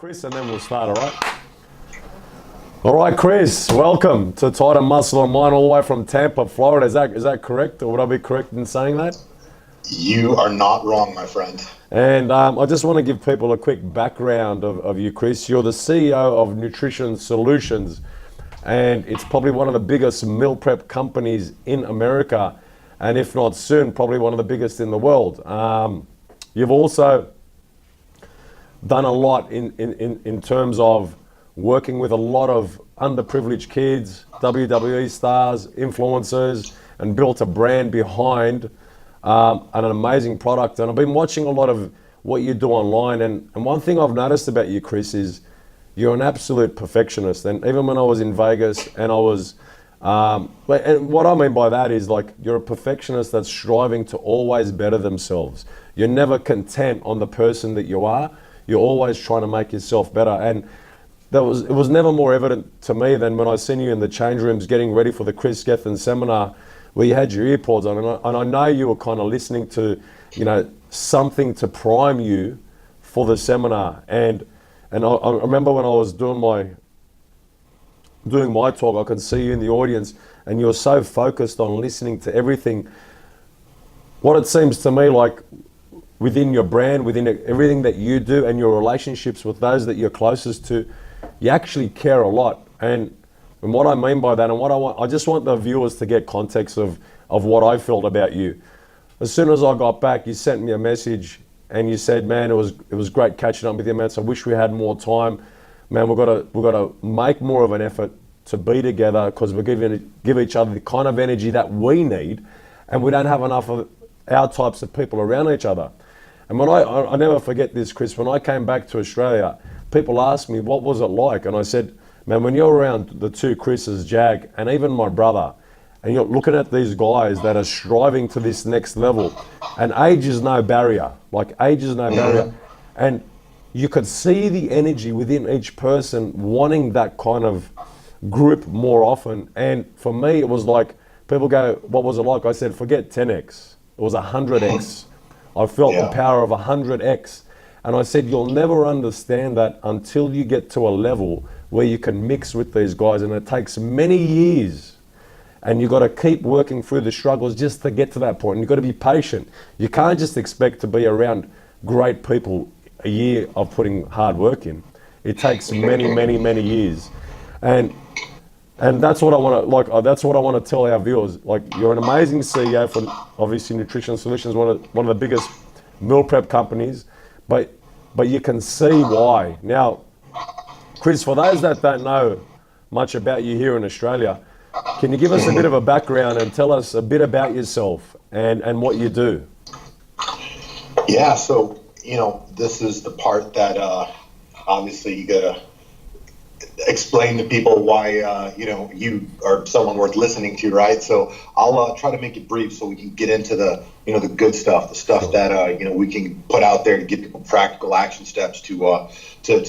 Chris, and then we'll start, all right? All right, Chris, welcome to Tight and Muscle and Mind, all the way from Tampa, Florida. Is that correct, or would I be correct in saying that? You are not wrong, my friend. And I just want to give people a quick background of you, Chris. You're the CEO of Nutrition Solutions, and it's probably one of the biggest meal prep companies in America, and if not soon, probably one of the biggest in the world. You've also done a lot in terms of working with a lot of underprivileged kids, WWE stars, influencers, and built a brand behind an amazing product. And I've been watching a lot of what you do online, and one thing I've noticed about you, Chris, is you're an absolute perfectionist. And even when I was in Vegas and I was, and what I mean by that is, like, you're a perfectionist that's striving to always better themselves. You're never content on the person that you are. You're always trying to make yourself better. And it was never more evident to me than when I seen you in the change rooms getting ready for the Chris Gethin seminar, where you had your earpods on, and I know you were kind of listening to, something to prime you for the seminar. And I remember when I was doing my talk, I could see you in the audience, and you were so focused on listening to everything. What it seems to me like, within your brand, within everything that you do, and your relationships with those that you're closest to, you actually care a lot. And what I mean by that, and I just want the viewers to get context of what I felt about you. As soon as I got back, you sent me a message and you said, "Man, it was great catching up with you, man. So I wish we had more time, man. We've got to make more of an effort to be together, because we're give each other the kind of energy that we need, and we don't have enough of our types of people around each other." And when I never forget this, Chris, when I came back to Australia, people asked me, what was it like? And I said, man, when you're around the two Chris's, Jag, and even my brother, and you're looking at these guys that are striving to this next level, and age is no barrier, and you could see the energy within each person wanting that kind of group more often. And for me, it was like, people go, what was it like? I said, forget 10x, it was 100x. I felt the power of 100x. And I said, you'll never understand that until you get to a level where you can mix with these guys. And it takes many years. And you've got to keep working through the struggles just to get to that point. And you've got to be patient. You can't just expect to be around great people a year of putting hard work in. It takes many, many, many years. And that's what I want to that's what I want to tell our viewers. Like, you're an amazing CEO for, obviously, Nutrition Solutions, one of the biggest meal prep companies, but you can see why. Now, Chris, for those that don't know much about you here in Australia, can you give us a bit of a background and tell us a bit about yourself and what you do? Yeah, so, this is the part that obviously you gotta explain to people why you are someone worth listening to, right? So I'll try to make it brief so we can get into the the good stuff, the stuff that we can put out there to give people practical action steps to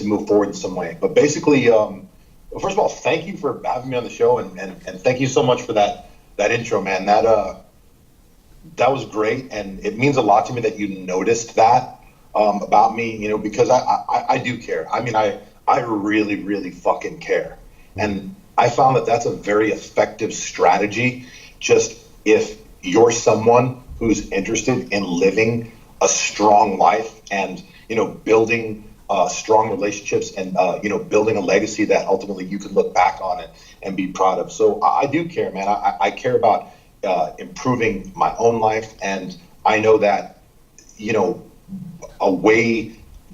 move forward in some way. But basically, first of all, thank you for having me on the show, and thank you so much for that intro, man. That was great, and it means a lot to me that you noticed that about me, because I do care. I mean, I really, really fucking care. And I found that that's a very effective strategy. Just if you're someone who's interested in living a strong life and, building strong relationships and, building a legacy that ultimately you can look back on it and be proud of. So I do care, man. I care about improving my own life. And I know that,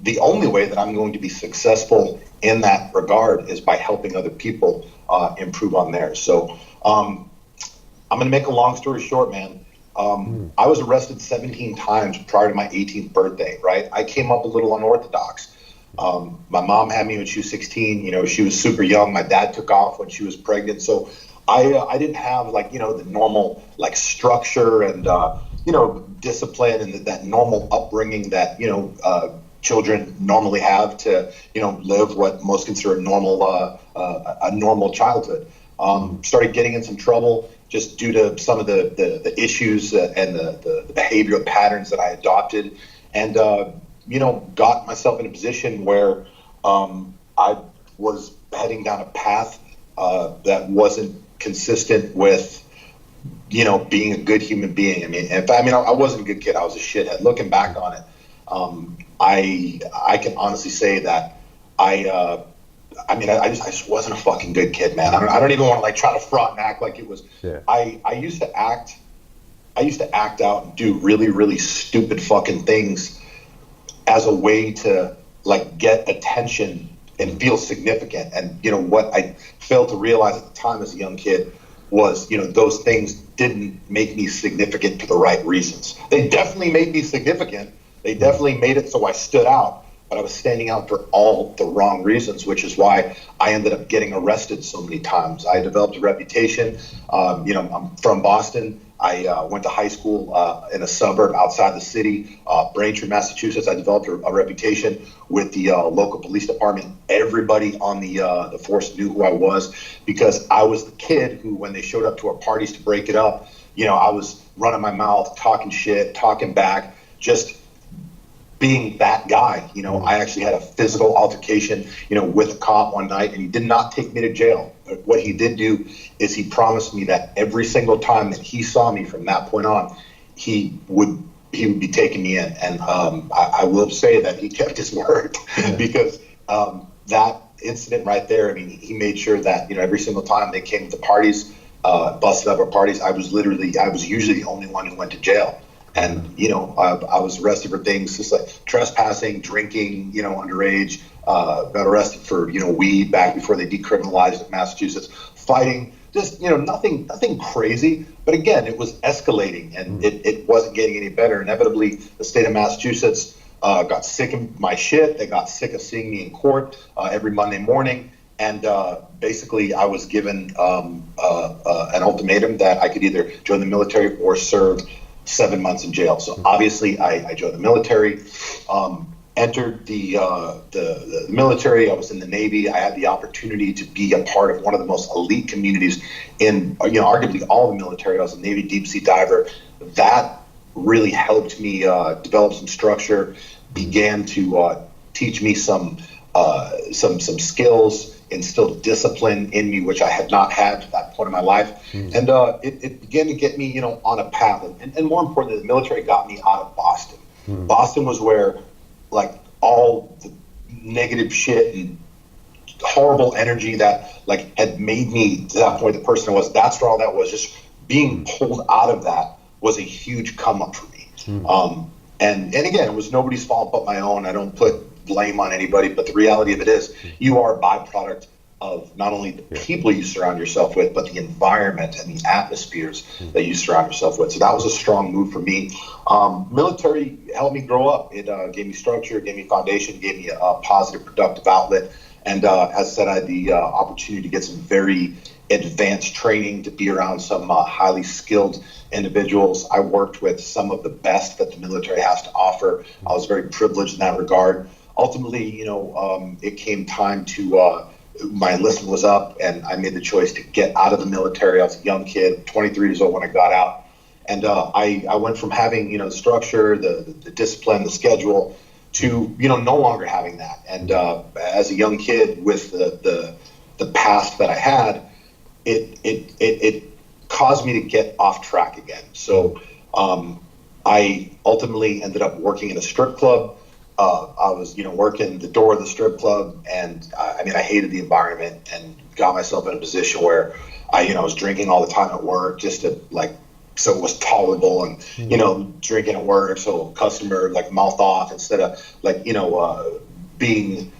the only way that I'm going to be successful in that regard is by helping other people improve on theirs. So I'm going to make a long story short, man. I was arrested 17 times prior to my 18th birthday, right? I came up a little unorthodox. My mom had me when she was 16. She was super young. My dad took off when she was pregnant. So I didn't have the normal structure and discipline and that normal upbringing that children normally have to live what most consider a normal childhood. Started getting in some trouble just due to some of the issues and the behavioral patterns that I adopted, and got myself in a position where I was heading down a path that wasn't consistent with, being a good human being. I wasn't a good kid. I was a shithead. Looking back on it, I can honestly say that I just wasn't a fucking good kid, man. I don't even want to like try to front and act like it was. Yeah. I used to act out and do really, really stupid fucking things as a way to like get attention and feel significant. And what I failed to realize at the time as a young kid was, those things didn't make me significant for the right reasons. They definitely made me significant. They definitely made it so I stood out, but I was standing out for all the wrong reasons, which is why I ended up getting arrested so many times. I developed a reputation. I'm from Boston. I went to high school in a suburb outside the city, Braintree, Massachusetts. I developed a reputation with the local police department. Everybody on the force knew who I was because I was the kid who, when they showed up to our parties to break it up, I was running my mouth, talking shit, talking back, just being that guy. I actually had a physical altercation, with a cop one night, and he did not take me to jail. But what he did do is he promised me that every single time that he saw me from that point on, he would be taking me in. And I will say that he kept his word because that incident right there, he made sure that, every single time they came to parties, busted up our parties, I was usually the only one who went to jail. And, I was arrested for things just like trespassing, drinking, underage, got arrested for, weed back before they decriminalized it in Massachusetts, fighting, just, nothing crazy. But again, it was escalating and it wasn't getting any better. Inevitably, the state of Massachusetts got sick of my shit. They got sick of seeing me in court every Monday morning. And basically, I was given an ultimatum that I could either join the military or serve 7 months in jail. So obviously I joined the military, entered the military. I was in the Navy. I had the opportunity to be a part of one of the most elite communities in, arguably all the military. I was a Navy deep sea diver. That really helped me develop some structure, began to teach me some skills, instilled discipline in me, which I had not had at that point in my life. And it began to get me, on a path. And more importantly, the military got me out of Boston. Boston was where, like, all the negative shit and horrible energy that, like, had made me, to that point, the person I was, that's where all that was. Just being pulled out of that was a huge come up for me. And again, it was nobody's fault but my own. I don't put blame on anybody, but the reality of it is you are a byproduct of not only the people you surround yourself with, but the environment and the atmospheres that you surround yourself with. So that was a strong move for me. Military helped me grow up. It gave me structure, gave me foundation, gave me a positive, productive outlet. And as I said, I had the opportunity to get some very advanced training, to be around some highly skilled individuals. I worked with some of the best that the military has to offer. I was very privileged in that regard. Ultimately, it came time to, my enlistment was up and I made the choice to get out of the military. I was a young kid, 23 years old when I got out. And I went from having, the structure, the discipline, the schedule to, no longer having that. And as a young kid with the past that I had, it caused me to get off track again. So I ultimately ended up working in a strip club. I was, working the door of the strip club, and I hated the environment and got myself in a position where I was drinking all the time at work just to so it was tolerable, and drinking at work so customer mouth off instead of being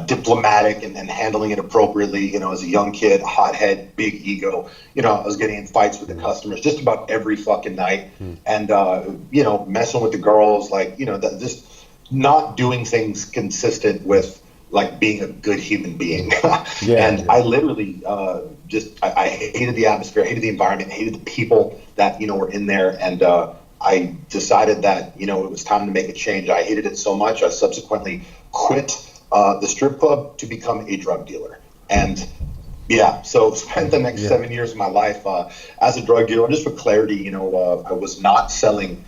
diplomatic and handling it appropriately. As a young kid, hothead, big ego, I was getting in fights with the customers just about every fucking night, and messing with the girls, just not doing things consistent with being a good human being. And I literally I hated the atmosphere, hated the environment, hated the people that were in there, and I decided that it was time to make a change. I hated it so much I subsequently quit the strip club to become a drug dealer. And so spent the next 7 years of my life as a drug dealer. Just for clarity, I was not selling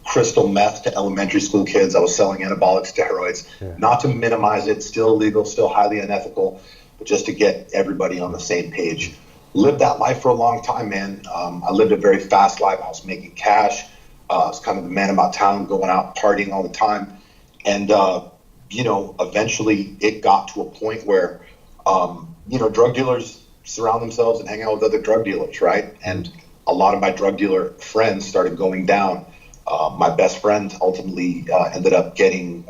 crystal meth to elementary school kids. I was selling anabolic steroids, not to minimize it, still illegal, still highly unethical, but just to get everybody on the same page. Lived that life for a long time, man. I lived a very fast life. I was making cash. I was kind of the man about town, going out partying all the time. And, eventually it got to a point where, drug dealers surround themselves and hang out with other drug dealers, right? And a lot of my drug dealer friends started going down. My best friend ultimately ended up getting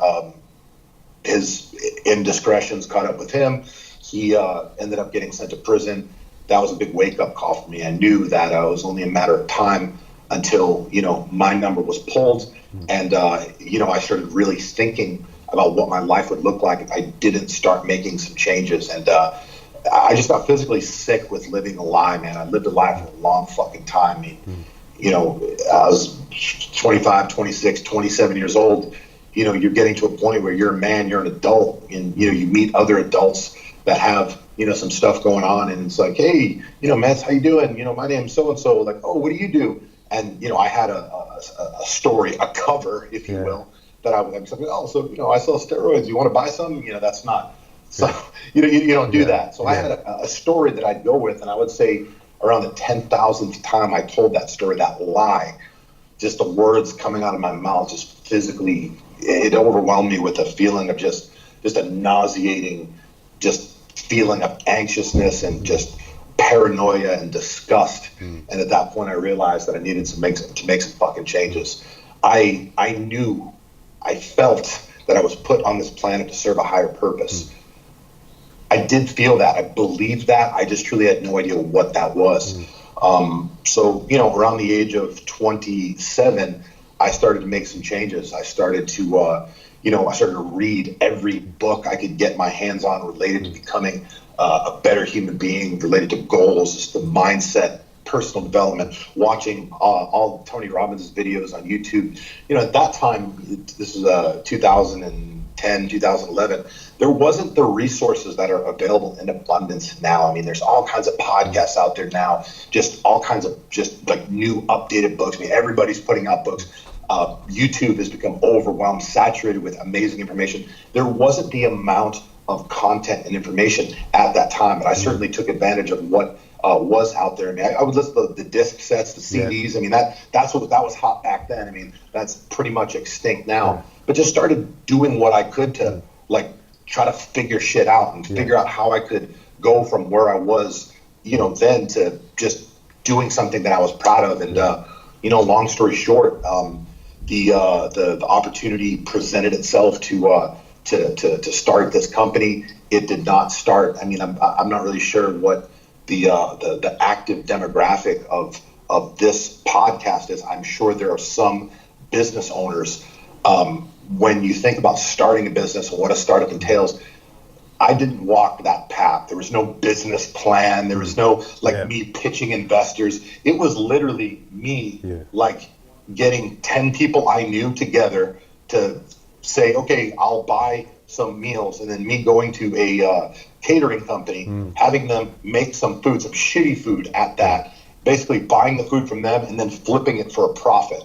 his indiscretions caught up with him. He ended up getting sent to prison. That was a big wake-up call for me. I knew that it was only a matter of time until, my number was pulled. And, I started really thinking about what my life would look like if I didn't start making some changes. And I just got physically sick with living a lie, man. I lived a lie for a long fucking time. I mean, I was 25, 26, 27 years old. You're getting to a point where you're a man, you're an adult, and, you meet other adults that have, some stuff going on. And it's like, hey, Mets, how you doing? My name's so-and-so. Like, oh, what do you do? And, I had a story, a cover, if you will, that I was like, oh, so, I sell steroids. You want to buy some? That's not. So, you don't do that. So I had a story that I'd go with, and I would say around the 10,000th time I told that story, that lie, just the words coming out of my mouth, just physically, it overwhelmed me with a feeling of just a nauseating, just feeling of anxiousness and just paranoia and disgust. And at that point, I realized that I needed to make some fucking changes. I knew, I felt that I was put on this planet to serve a higher purpose. I did feel that. I believed that. I just truly had no idea what that was. So, around the age of 27, I started to make some changes. I started to, read every book I could get my hands on related to becoming a better human being, related to goals, just the mindset, personal development, watching all Tony Robbins' videos on YouTube. At that time, this is 2010, 2011, there wasn't the resources that are available in abundance now. I mean, there's all kinds of podcasts out there now, just all kinds of just like new updated books. I mean, everybody's putting out books. YouTube has become overwhelmed, saturated with amazing information. There wasn't the amount of content and information at that time, and I certainly took advantage of what was out there. I mean, I would listen to the disc sets, the CDs. I mean, that was hot back then. I mean, that's pretty much extinct now. But just started doing what I could to try to figure shit out and figure out how I could go from where I was, then to just doing something that I was proud of. And long story short, the opportunity presented itself to start this company. It did not start. I mean, I'm not really sure what the active demographic of this podcast is. I'm sure there are some business owners. When you think about starting a business and what a startup entails, I didn't walk that path. There was no business plan. There was no me pitching investors. It was literally me getting 10 people I knew together to say, okay, I'll buy some meals, and then me going to a catering company, having them make some food, some shitty food at that, basically buying the food from them and then flipping it for a profit.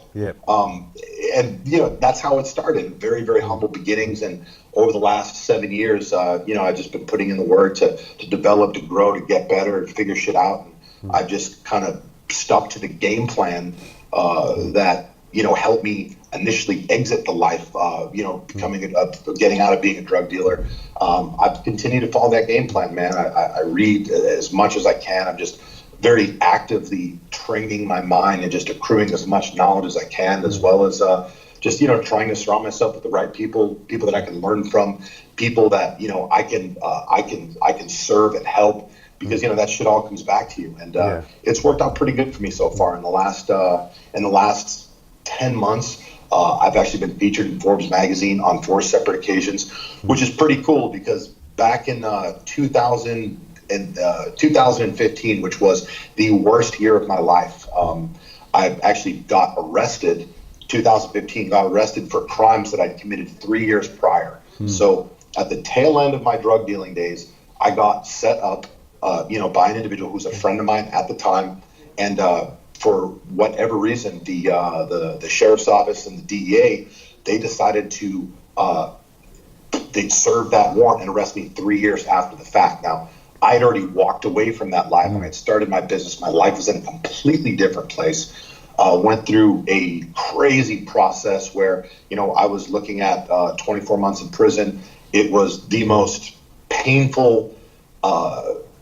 And that's how it started. Very, very humble beginnings. And over the last 7 years, I've just been putting in the work to develop, to grow, to get better, to figure shit out. And I've just kind of stuck to the game plan that helped me initially exit the life, getting out of being a drug dealer. I've continued to follow that game plan, man. I read as much as I can. I'm just very actively training my mind and just accruing as much knowledge as I can, as well as just trying to surround myself with the right people that I can learn from, people that I can serve and help, because that shit all comes back to you. And it's worked out pretty good for me so far. In the last 10 months, I've actually been featured in Forbes magazine on 4 separate occasions, which is pretty cool, because back in 2015, which was the worst year of my life, I actually got arrested. 2015, got arrested for crimes that I'd committed 3 years prior. So at the tail end of my drug dealing days, I got set up, by an individual who's a friend of mine at the time, and for whatever reason, the sheriff's office and the DEA, they decided to they'd serve that warrant and arrest me 3 years after the fact. Now, I had already walked away from that life when I started my business. My life was in a completely different place. Went through a crazy process where, I was looking at 24 months in prison. It was the most painful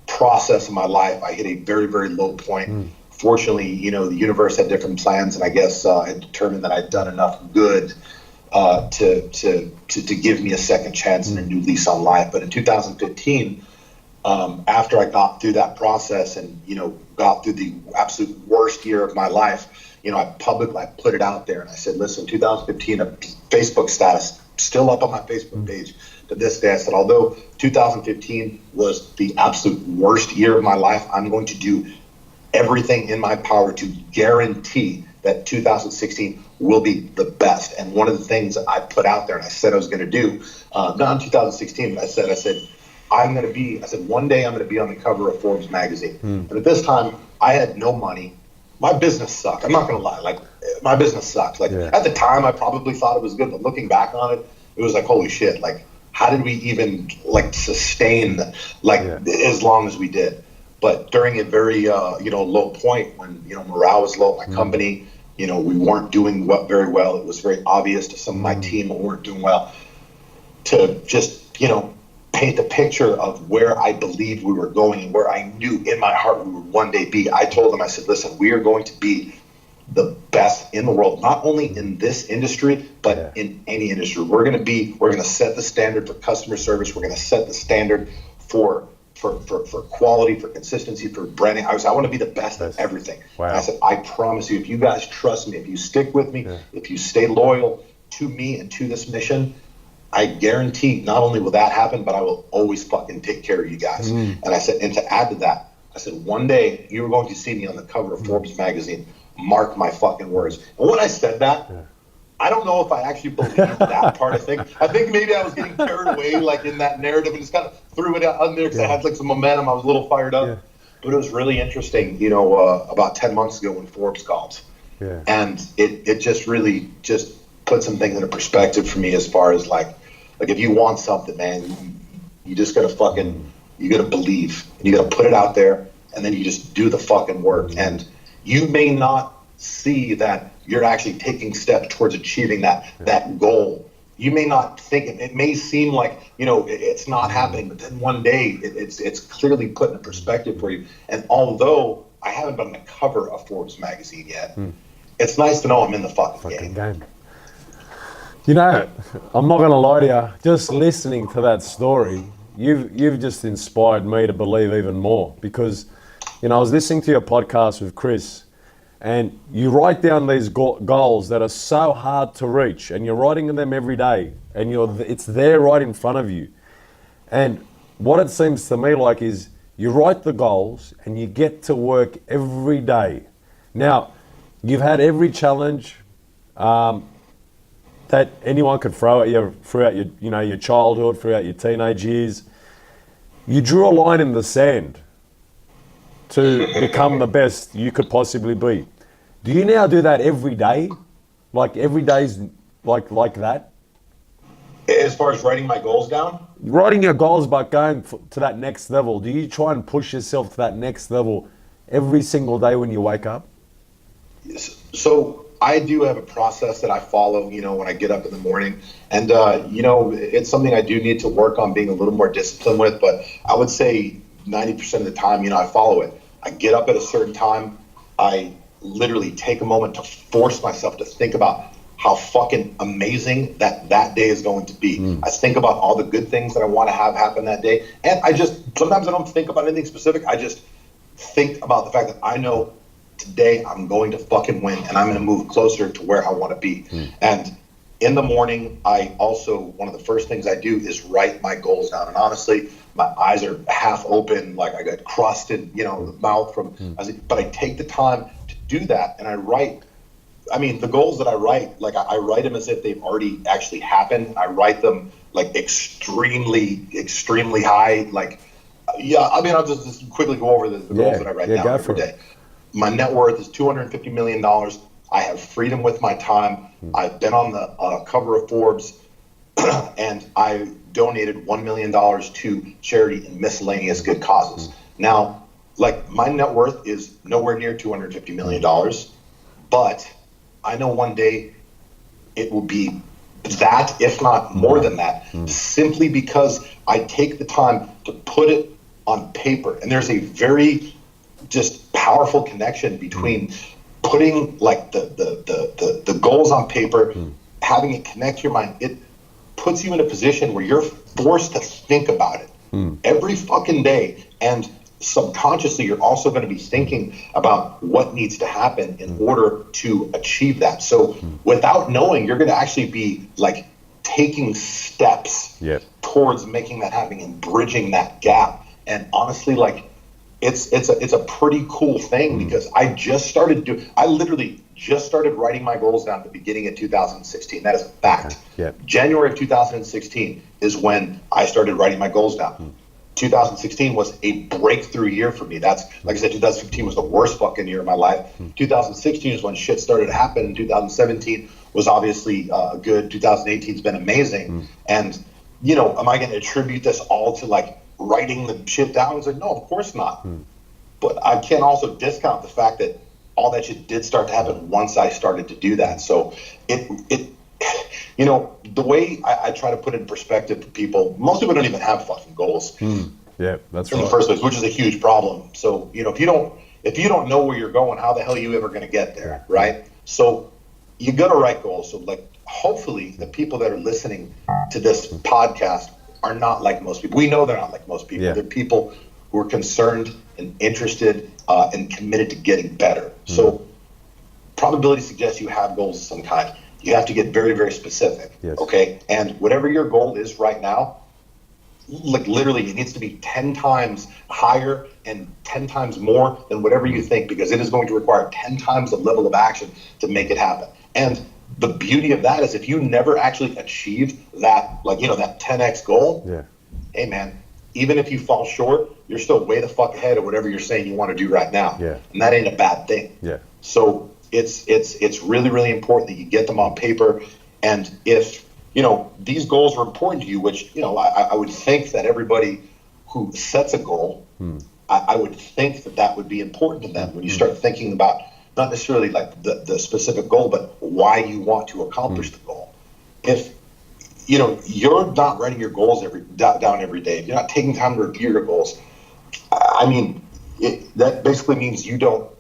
process of my life. I hit a very, very low point. Fortunately, the universe had different plans, and I guess I determined that I'd done enough good to give me a second chance and a new lease on life. But in 2015, after I got through that process and got through the absolute worst year of my life, I publicly put it out there and I said, listen, 2015, a Facebook status still up on my Facebook page to this day. I said, although 2015 was the absolute worst year of my life, I'm going to do everything in my power to guarantee that 2016 will be the best. And one of the things I put out there and I said I was going to do, not in 2016, but I said, one day I'm going to be on the cover of Forbes magazine. And at this time, I had no money. My business sucked. I'm not going to lie. Like, my business sucked. Like, at the time, I probably thought it was good, but looking back on it, it was like, holy shit. Like, how did we even sustain as long as we did? But during a very low point when morale was low at my company, we weren't doing very well. It was very obvious to some of my team that weren't doing well. To just paint the picture of where I believed we were going and where I knew in my heart we would one day be, I told them, I said, listen, we are going to be the best in the world, not only in this industry, but in any industry. We're going to set the standard for customer service. We're going to set the standard for quality, for consistency, for branding. I want to be the best at everything. Wow. And I said, I promise you, if you guys trust me, if you stick with me, if you stay loyal to me and to this mission, I guarantee not only will that happen, but I will always fucking take care of you guys. And I said, and to add to that, I said, one day you are going to see me on the cover of Forbes magazine. Mark my fucking words. And when I said that, I don't know if I actually believed that part of things. I think maybe I was getting carried away in that narrative and just kind of threw it out there because I had some momentum. I was a little fired up. But it was really interesting, about 10 months ago when Forbes called. And it just really just put some things into perspective for me as far as if you want something, man, you just gotta you gotta believe and you gotta put it out there and then you just do the fucking work. And you may not see that you're actually taking steps towards achieving that goal. You may not think it may seem like, it's not happening, but then one day it's clearly put in perspective for you. And although I haven't been on the cover of Forbes magazine yet, it's nice to know I'm in the fucking game. I'm not going to lie to you, just listening to that story, you've just inspired me to believe even more because, I was listening to your podcast with Chris and you write down these goals that are so hard to reach and you're writing them every day and it's there right in front of you. And what it seems to me like is you write the goals and you get to work every day. Now, you've had every challenge, that anyone could throw at you throughout your childhood, throughout your teenage years. You drew a line in the sand to become the best you could possibly be. Do you now do that every day? Like every day's like that? As far as writing my goals down? Writing your goals, but going to that next level. Do you try and push yourself to that next level every single day when you wake up? So I do have a process that I follow, when I get up in the morning. And, it's something I do need to work on being a little more disciplined with. But I would say 90% of the time, I follow it. I get up at a certain time. I literally take a moment to force myself to think about how fucking amazing that day is going to be. I think about all the good things that I want to have happen that day. And sometimes I don't think about anything specific. I just think about the fact that I know today I'm going to fucking win and I'm going to move closer to where I want to be. And in the morning, one of the first things I do is write my goals down. And honestly, my eyes are half open, like I got crusted, the mouth but I take the time to do that. And I write, the goals that I write, I write them as if they've already actually happened. I write them extremely, extremely high. I'll just quickly go over the goals that I write down every day. My net worth is $250 million. I have freedom with my time. I've been on the cover of Forbes, and I donated $1 million to charity and miscellaneous good causes. Now, like, my net worth is nowhere near $250 million, but I know one day it will be that, if not more than that, simply because I take the time to put it on paper. And there's a very just powerful connection between putting like the goals on paper, having it connect your mind. It puts you in a position where you're forced to think about it every fucking day. And subconsciously, you're also going to be thinking about what needs to happen in order to achieve that. So without knowing, you're going to actually be like taking steps towards making that happen and bridging that gap. And honestly, like, it's a pretty cool thing, because I literally just started writing my goals down at the beginning of 2016. That is a fact. January of 2016 is when I started writing my goals down. 2016 was a breakthrough year for me. That's, like I said, 2015 was the worst fucking year of my life. 2016 is when shit started to happen. 2017 was obviously good. 2018 has been amazing. And, you know, am I going to attribute this all to like writing the shit down? It's like, no, of course not. But I can't also discount the fact that all that shit did start to happen once I started to do that. So it you know, the way I try to put it in perspective to people, most people don't even have fucking goals. Yeah, that's right. In the first place, which is a huge problem. So, you know, if you don't know where you're going, how the hell are you ever going to get there, right? So you got to write goals. So, like, hopefully the people that are listening to this podcast are not like most people. We know they're not like most people. They're people who are concerned and interested and committed to getting better. So probability suggests you have goals of some kind. You have to get very, very specific, okay? And whatever your goal is right now, like, literally, it needs to be 10 times higher and 10 times more than whatever you think, because it is going to require 10 times the level of action to make it happen. And the beauty of that is, if you never actually achieved that, like, you know, that 10x goal, hey, man, even if you fall short, you're still way the fuck ahead of whatever you're saying you want to do right now. And that ain't a bad thing. So it's really, really important that you get them on paper. And if, you know, these goals are important to you, which, you know, I would think that everybody who sets a goal, I would think that would be important to them when you start thinking about not necessarily like the specific goal, but why you want to accomplish the goal. If, you know, you're not writing your goals down every day, if you're not taking time to review your goals, I mean, that basically means you don't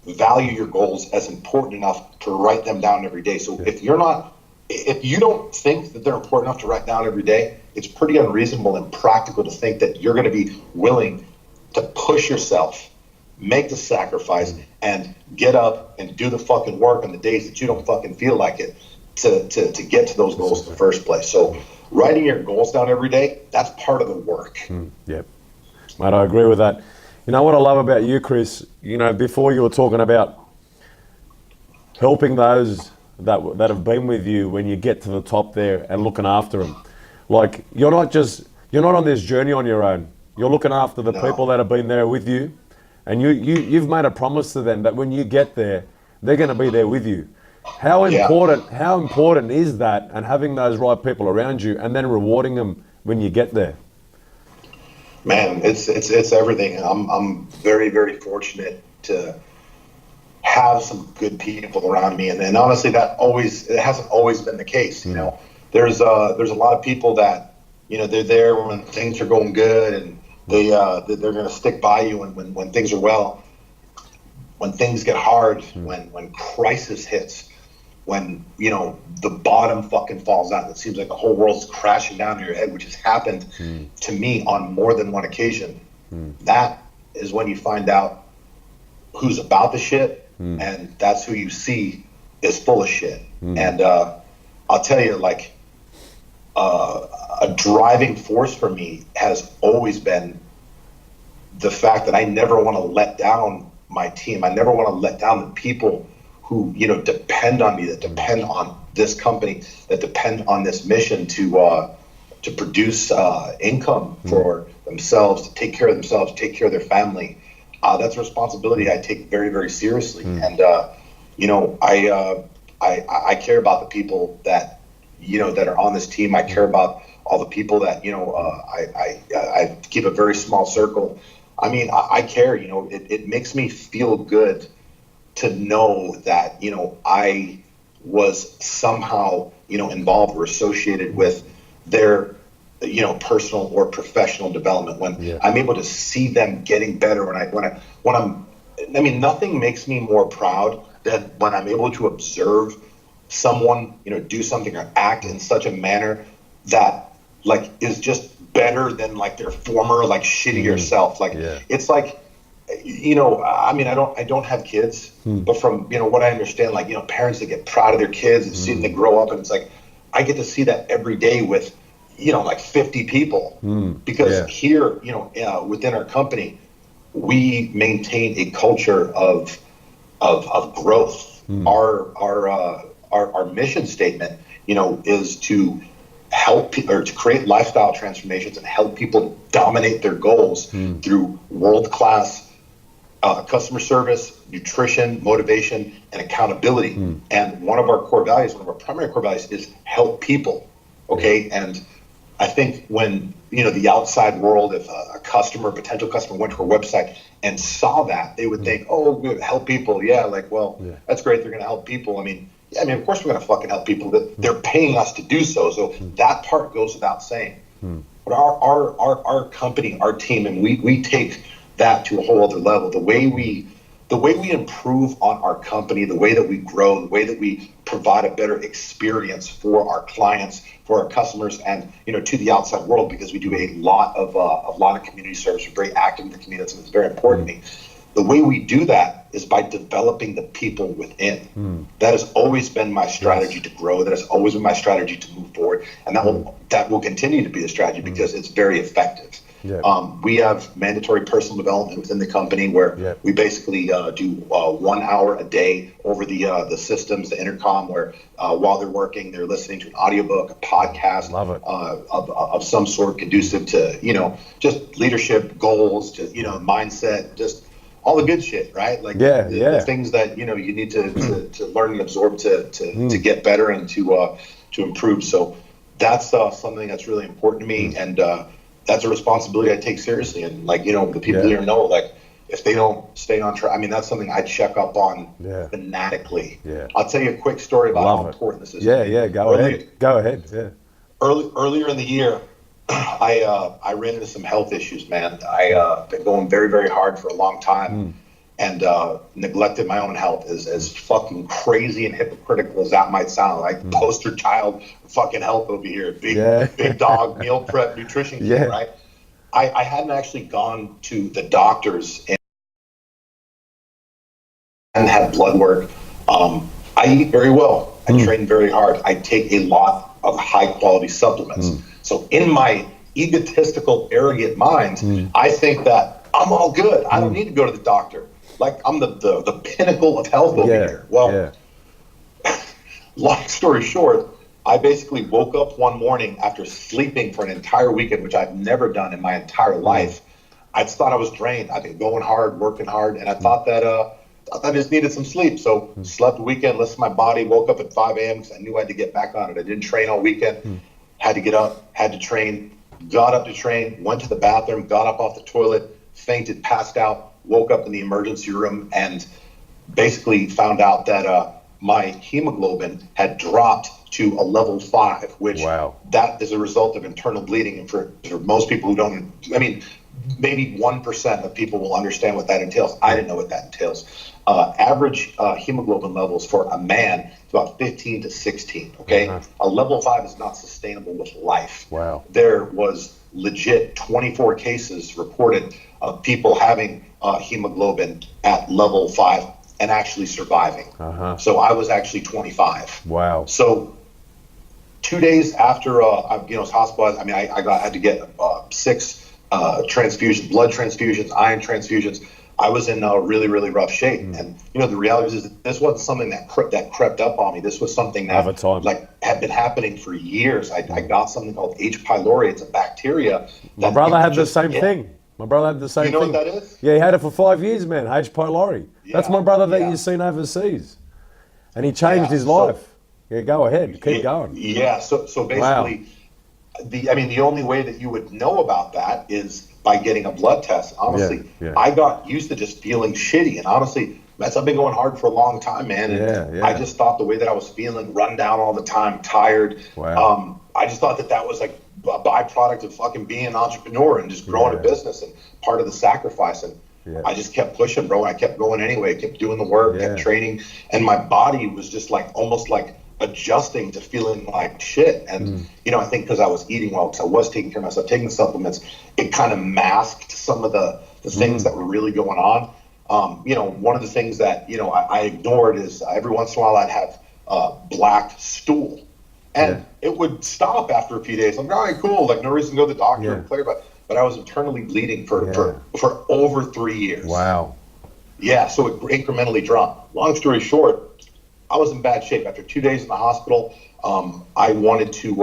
value your goals as important enough to write them down every day. So if you don't think that they're important enough to write down every day, it's pretty unreasonable and practical to think that you're going to be willing to push yourself, make the sacrifice, and get up and do the fucking work on the days that you don't fucking feel like it to get to those goals in the first place. So writing your goals down every day, that's part of the work. Mate, I agree with that. You know what I love about you, Chris? You know, before you were talking about helping those that have been with you when you get to the top there and looking after them. Like, you're not on this journey on your own. You're looking after the people that have been there with you, and you've made a promise to them that when you get there, they're going to be there with you. How important is that, and having those right people around you, and then rewarding them when you get there? Man, it's everything. I'm very, very fortunate to have some good people around me, and honestly, it hasn't always been the case. You know, there's a lot of people that, you know, they're there when things are going good, and they're going to stick by you when things are well. When things get hard, when crisis hits, when, you know, the bottom fucking falls out, it seems like the whole world's crashing down on your head, which has happened to me on more than one occasion. That is when you find out who's about the shit, and that's who you see is full of shit. And I'll tell you, like, a driving force for me has always been the fact that I never want to let down my team. I never want to let down the people who, you know, depend on me, that depend on this company, that depend on this mission to produce income for themselves, to take care of themselves, take care of their family. that's a responsibility I take very, very seriously. And you know, I care about the people that, you know, that are on this team. I care about all the people that, you know, I keep a very small circle. I mean, I care. You know, it makes me feel good to know that, you know, I was somehow, you know, involved or associated with their, you know, personal or professional development. When I'm able to see them getting better, I mean, nothing makes me more proud than when I'm able to observe someone, you know, do something or act in such a manner that like is just better than like their former like shittier self. Like it's like, you know, I mean, I don't have kids, but from, you know, what I understand, like, you know, parents that get proud of their kids and seeing them grow up, and it's like I get to see that every day with, you know, like 50 people, because here, you know, within our company, we maintain a culture of growth. Our mission statement, you know, is to help or to create lifestyle transformations and help people dominate their goals through world-class customer service, nutrition, motivation, and accountability. And one of our core values, one of our primary core values, is help people. Okay, and I think when, you know, the outside world, if a customer, potential customer, went to our website and saw that, they would think, oh, good, help people. Yeah, like, well, that's great. They're going to help people. I mean, of course we're going to fucking help people. But they're paying us to do so. So that part goes without saying. But our company, our team, and we take that to a whole other level. The way we improve on our company, the way that we grow, the way that we provide a better experience for our clients, for our customers, and, you know, to the outside world, because we do a lot of community service. We're very active in the community. It's very important to me. The way we do that is by developing the people within. That has always been my strategy to grow. That has always been my strategy to move forward, and that will continue to be the strategy because it's very effective. We have mandatory personal development within the company where we basically do 1 hour a day over the systems, the intercom, where while they're working, they're listening to an audiobook, a podcast of some sort conducive to, you know, just leadership goals, just, you know, mindset, just all the good shit, right? Like the things that, you know, you need to learn and absorb to get better and to improve. So that's something that's really important to me, and that's a responsibility I take seriously. And, like, you know, the people here know, like, if they don't stay on track, I mean, that's something I check up on fanatically. I'll tell you a quick story about how important this is. Go ahead. Earlier in the year, I ran into some health issues, man. I been going very, very hard for a long time, and neglected my own health. As fucking crazy and hypocritical as that might sound, like poster child fucking health over here, big dog meal prep nutrition kit, right? I hadn't actually gone to the doctors and had blood work. I eat very well. I train very hard. I take a lot of high quality supplements. So in my egotistical, arrogant mind, I think that I'm all good. I don't need to go to the doctor. Like, I'm the pinnacle of health over here. Well, long story short, I basically woke up one morning after sleeping for an entire weekend, which I've never done in my entire life. I thought I was drained. I've been going hard, working hard, and I thought that I just needed some sleep. So slept the weekend, listened to my body, woke up at 5 a.m. because I knew I had to get back on it. I didn't train all weekend. Had to get up, had to train, got up to train, went to the bathroom, got up off the toilet, fainted, passed out, woke up in the emergency room, and basically found out that my hemoglobin had dropped to a level 5, which that is a result of internal bleeding. And for most people who don't, I mean, maybe 1% of people will understand what that entails. I didn't know what that entails. Average hemoglobin levels for a man is about 15 to 16, okay? A level 5 is not sustainable with life. There was legit 24 cases reported of people having hemoglobin at level 5 and actually surviving. So I was actually 25. So 2 days after I was hospitalized, I mean, I had to get 6 transfusions, blood transfusions, iron transfusions. I was in really, really rough shape. And, you know, the reality is that this wasn't something that crept up on me. This was something that like had been happening for years. I got something called H. pylori. It's a bacteria. My brother had the same thing. My brother had the Do you same know thing. what that is? Yeah, he had it for 5 years, man. H. pylori. That's Yeah, my brother that yeah, you've seen overseas, and he changed yeah. his life. Yeah, go ahead, keep going. Yeah. So Wow. basically, the only way that you would know about that is by getting a blood test. Yeah, Honestly, yeah, I got used to just feeling shitty, and honestly, I've been going hard for a long time, man. yeah, And I yeah. just thought the way that I was feeling, run down all the time, tired. Wow. I just thought that that was like a byproduct of fucking being an entrepreneur and just growing a Yeah, business and part of the sacrifice. And yeah, I just kept pushing, bro. I kept going anyway, kept doing the work, kept yeah. training, and my body was just like almost like adjusting to feeling like shit. And I think because I was eating well, because I was taking care of myself, taking supplements, it kind of masked some of the things that were really going on. One of the things that I ignored is every once in a while I'd have black stool, Yeah, and it would stop after a few days. I'm like, all right, cool, like no reason to go to the doctor yeah, and clear, but I was internally bleeding for yeah. over 3 years. Wow. Yeah, so it incrementally dropped. Long story short, I was in bad shape. After 2 days in the hospital, I wanted to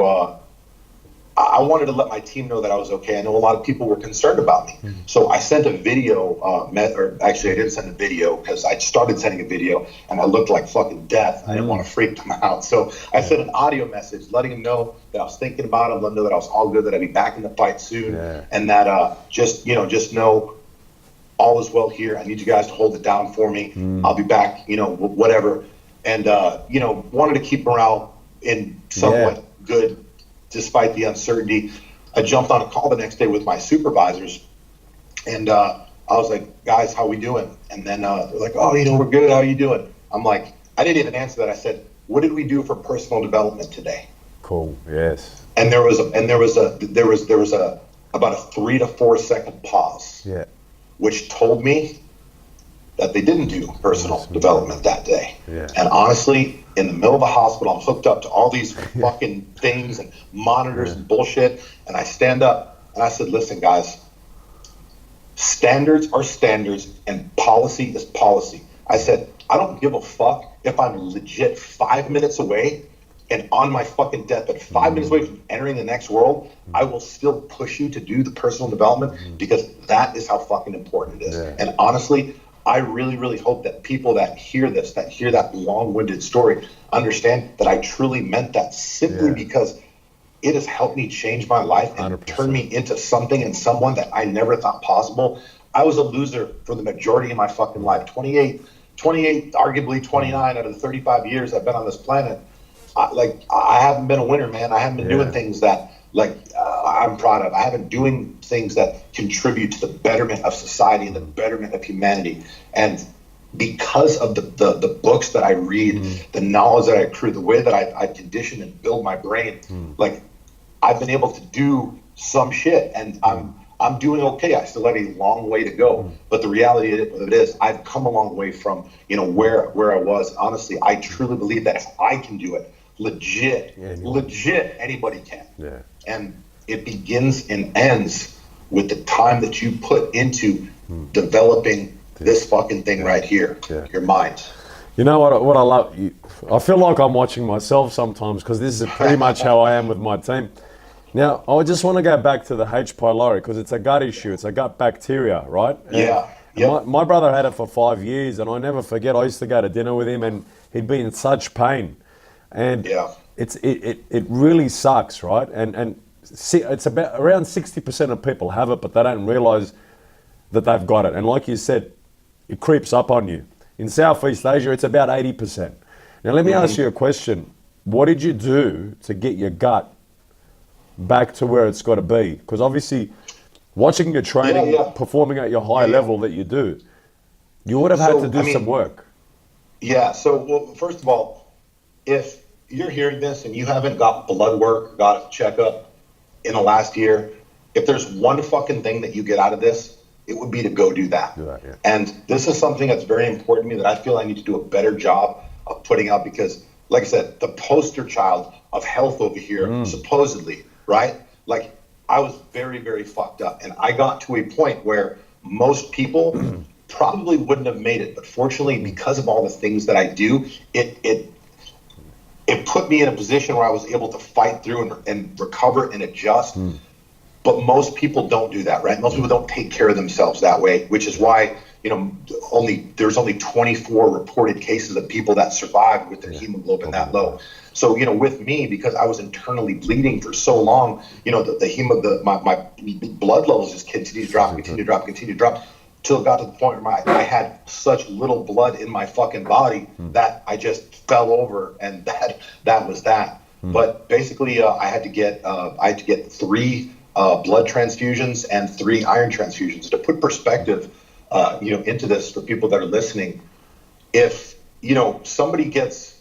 let my team know that I was okay. I know a lot of people were concerned about me. So I sent a video, or actually I didn't send a video because I started sending a video and I looked like fucking death. I didn't want to freak them out. So I sent an audio message letting them know that I was thinking about them, letting them know that I was all good, that I'd be back in the fight soon. Yeah. And that just know all is well here. I need you guys to hold it down for me. I'll be back, whatever. And, wanted to keep morale in somewhat good despite the uncertainty. I jumped on a call the next day with my supervisors, and I was like, guys, how we doing? And then they're like, oh, we're good. How are you doing? I'm like, I didn't even answer that. I said, what did we do for personal development today? Cool. Yes. And there was about a 3 to 4 second pause, Yeah. which told me that they didn't do personal development that day. Yeah. And honestly, in the middle of the hospital, I'm hooked up to all these fucking things and monitors and bullshit. And I stand up and I said, listen, guys, standards are standards and policy is policy. I said, I don't give a fuck if I'm legit 5 minutes away and on my fucking deathbed, 5 minutes away from entering the next world. I will still push you to do the personal development because that is how fucking important it is. Yeah. And honestly, I really, really hope that people that hear this, that hear that long-winded story, understand that I truly meant that simply because it has helped me change my life and 100%. turn me into something and someone that I never thought possible. I was a loser for the majority of my fucking life. 28, arguably 29 out of the 35 years I've been on this planet. I haven't been a winner, man. I haven't been doing things that I'm proud of. I haven't doing things that contribute to the betterment of society and the betterment of humanity. And because of the books that I read, the knowledge that I accrue, the way that I condition and build my brain, I've been able to do some shit, and I'm doing okay. I still have a long way to go, but the reality of it is I've come a long way from where I was. Honestly, I truly believe that if I can do it, legit anybody can. Yeah. And it begins and ends with the time that you put into developing this fucking thing right here, your mind. You know what I love? I feel like I'm watching myself sometimes because this is pretty much how I am with my team. Now, I just want to go back to the H. pylori because it's a gut issue. It's a gut bacteria, right? And my brother had it for 5 years, and I never forget. I used to go to dinner with him, and he'd be in such pain, and it really sucks, right? And it's about around 60% of people have it, but they don't realize that they've got it. And like you said, it creeps up on you. In Southeast Asia, it's about 80%. Now, let me ask you a question. What did you do to get your gut back to where it's got to be? Because obviously, watching your training, performing at your high level that you do, you would have had to do some work. Yeah. So, well, first of all, if you're hearing this and you haven't got blood work, got a checkup in the last year, if there's one fucking thing that you get out of this, it would be to go do that. And this is something that's very important to me that I feel I need to do a better job of putting out because, like I said, the poster child of health over here, supposedly, right? Like, I was very, very fucked up. And I got to a point where most people probably wouldn't have made it. But fortunately, because of all the things that I do, it put me in a position where I was able to fight through and recover and adjust. But most people don't do that, right? Most people don't take care of themselves that way, which is why, there's only 24 reported cases of people that survived with their hemoglobin that low. So, with me, because I was internally bleeding for so long, my blood levels just continued to drop, till it got to the point where I had such little blood in my fucking body that I just fell over, and that was that. But basically, I had to get 3 blood transfusions and 3 iron transfusions. To put perspective, into this for people that are listening, if somebody gets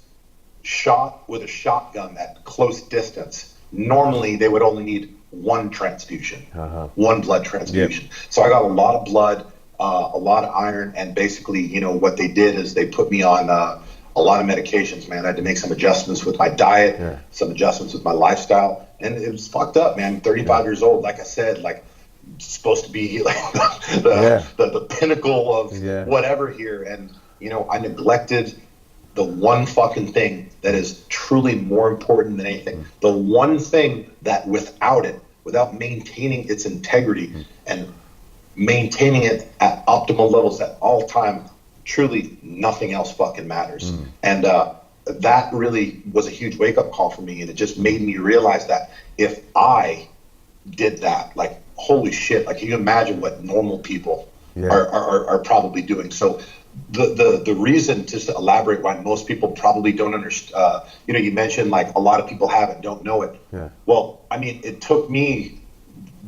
shot with a shotgun at close distance, normally they would only need 1 transfusion, 1 blood transfusion. Yep. So I got a lot of blood, a lot of iron, and basically, what they did is they put me on a lot of medications, man. I had to make some adjustments with my diet, some adjustments with my lifestyle, and it was fucked up, man. 35 years old, like I said, like supposed to be like the pinnacle of whatever here, and I neglected the one fucking thing that is truly more important than anything. The one thing that without maintaining its integrity and maintaining it at optimal levels at all time, truly nothing else fucking matters. And that really was a huge wake-up call for me, and it just made me realize that if I did that, like, holy shit, like, you can imagine what normal people are probably doing. So the reason, just to elaborate, why most people probably don't understand, you mentioned like a lot of people have it, don't know it. Well, I mean, it took me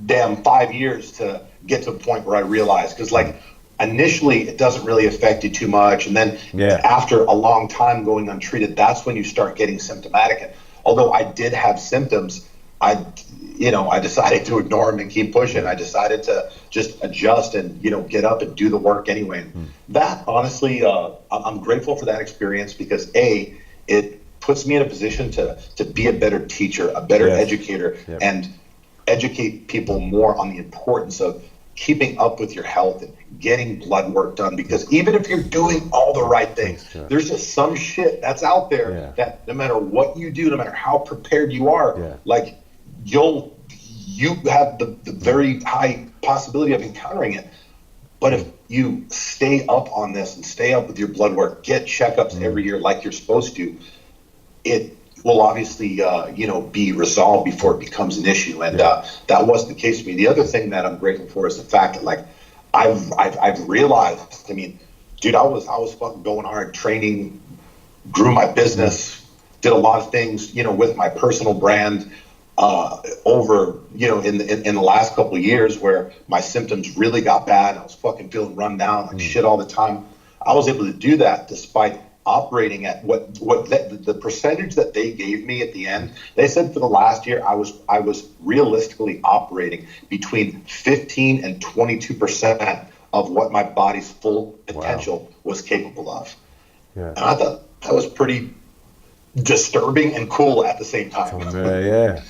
5 years to get to a point where I realized, because like initially it doesn't really affect you too much, and then after a long time going untreated, that's when you start getting symptomatic. And although I did have symptoms, I decided to ignore them and keep pushing. I decided to just adjust and, get up and do the work anyway. And that, honestly, I'm grateful for that experience, because it puts me in a position to be a better teacher, a better educator, and educate people more on the importance of keeping up with your health and getting blood work done. Because even if you're doing all the right things, there's just some shit that's out there that no matter what you do, no matter how prepared you are, like, you have the very high possibility of encountering it. But if you stay up on this and stay up with your blood work, get checkups every year like you're supposed to, it will obviously be resolved before it becomes an issue. And that wasn't the case for me. The other thing that I'm grateful for is the fact that, like, I've realized, I mean, dude, I was fucking going hard, training, grew my business, did a lot of things, with my personal brand, over, in the last couple of years, where my symptoms really got bad. I was fucking feeling run down like shit all the time. I was able to do that despite operating at what the percentage that they gave me at the end. They said for the last year, I was realistically operating between 15 and 22% of what my body's full potential was capable of. And I thought that was pretty disturbing and cool at the same time.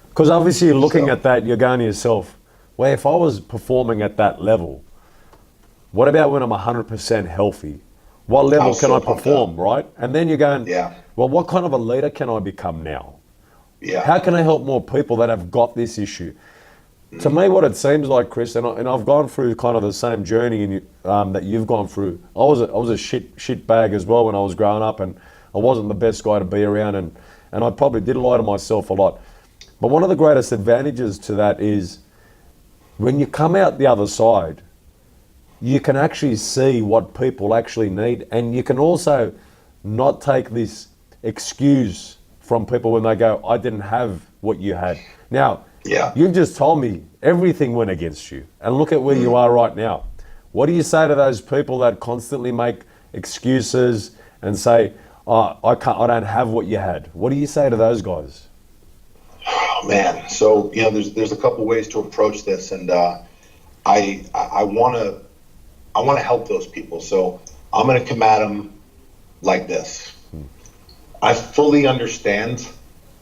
Because obviously you're looking at that, you're going to yourself, well, if I was performing at that level, what about when I'm 100% healthy? What level can I perform, right? And then you're going, well, what kind of a leader can I become now? How can I help more people that have got this issue? To me, what it seems like, Chris, and I've gone through kind of the same journey that you've gone through. I was a shit bag as well when I was growing up, and I wasn't the best guy to be around, and I probably did lie to myself a lot. But one of the greatest advantages to that is when you come out the other side, you can actually see what people actually need, and you can also not take this excuse from people when they go, I didn't have what you had. Now, you've just told me everything went against you, and look at where you are right now. What do you say to those people that constantly make excuses and say, oh, I don't have what you had? What do you say to those guys? Oh, man. So, there's a couple ways to approach this, and I want to help those people. So I'm going to come at them like this. I fully understand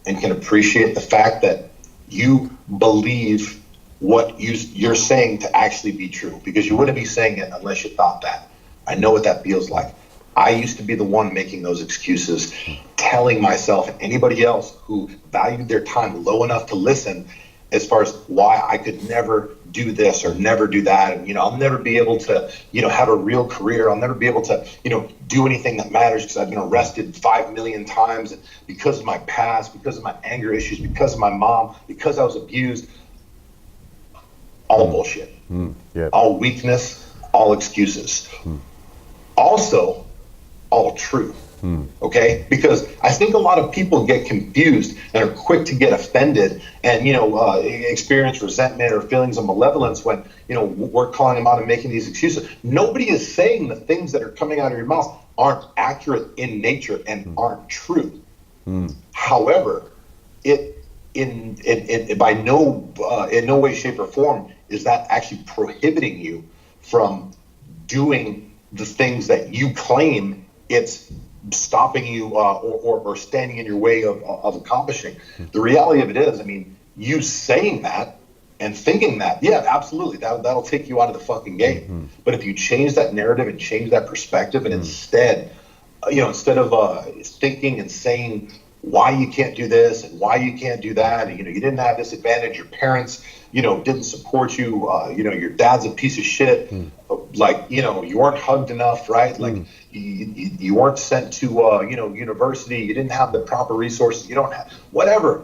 and can appreciate the fact that you believe what you're saying to actually be true, because you wouldn't be saying it unless you thought that. I know what that feels like. I used to be the one making those excuses, telling myself and anybody else who valued their time low enough to listen as far as why I could never do this or never do that. And, I'll never be able to, have a real career. I'll never be able to, do anything that matters because I've been arrested 5 million times because of my past, because of my anger issues, because of my mom, because I was abused. All bullshit. Yeah. All weakness, all excuses. Also, all true. Okay, because I think a lot of people get confused and are quick to get offended and experience resentment or feelings of malevolence when we're calling them out and making these excuses. Nobody is saying the things that are coming out of your mouth aren't accurate in nature and aren't true. However, in no way, shape, or form is that actually prohibiting you from doing the things that you claim it's stopping you or standing in your way of accomplishing. The reality of it is, you saying that and thinking that, yeah, absolutely, that'll take you out of the fucking game. But if you change that narrative and change that perspective and instead of thinking and saying why you can't do this and why you can't do that, and, you didn't have this advantage, your parents, didn't support you, your dad's a piece of shit, you weren't hugged enough, right? Like you weren't sent to, university, you didn't have the proper resources, you don't have, whatever,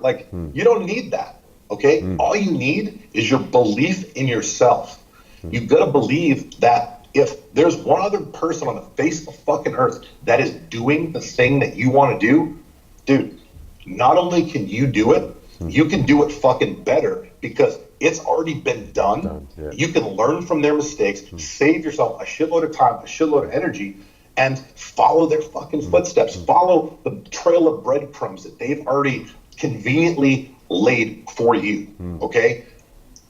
you don't need that, okay? All you need is your belief in yourself. You've got to believe that if there's one other person on the face of fucking earth that is doing the thing that you want to do, dude, not only can you do it, you can do it fucking better because it's already been done. Yeah. You can learn from their mistakes, save yourself a shitload of time, a shitload of energy, and follow their fucking footsteps. Follow the trail of breadcrumbs that they've already conveniently laid for you, okay?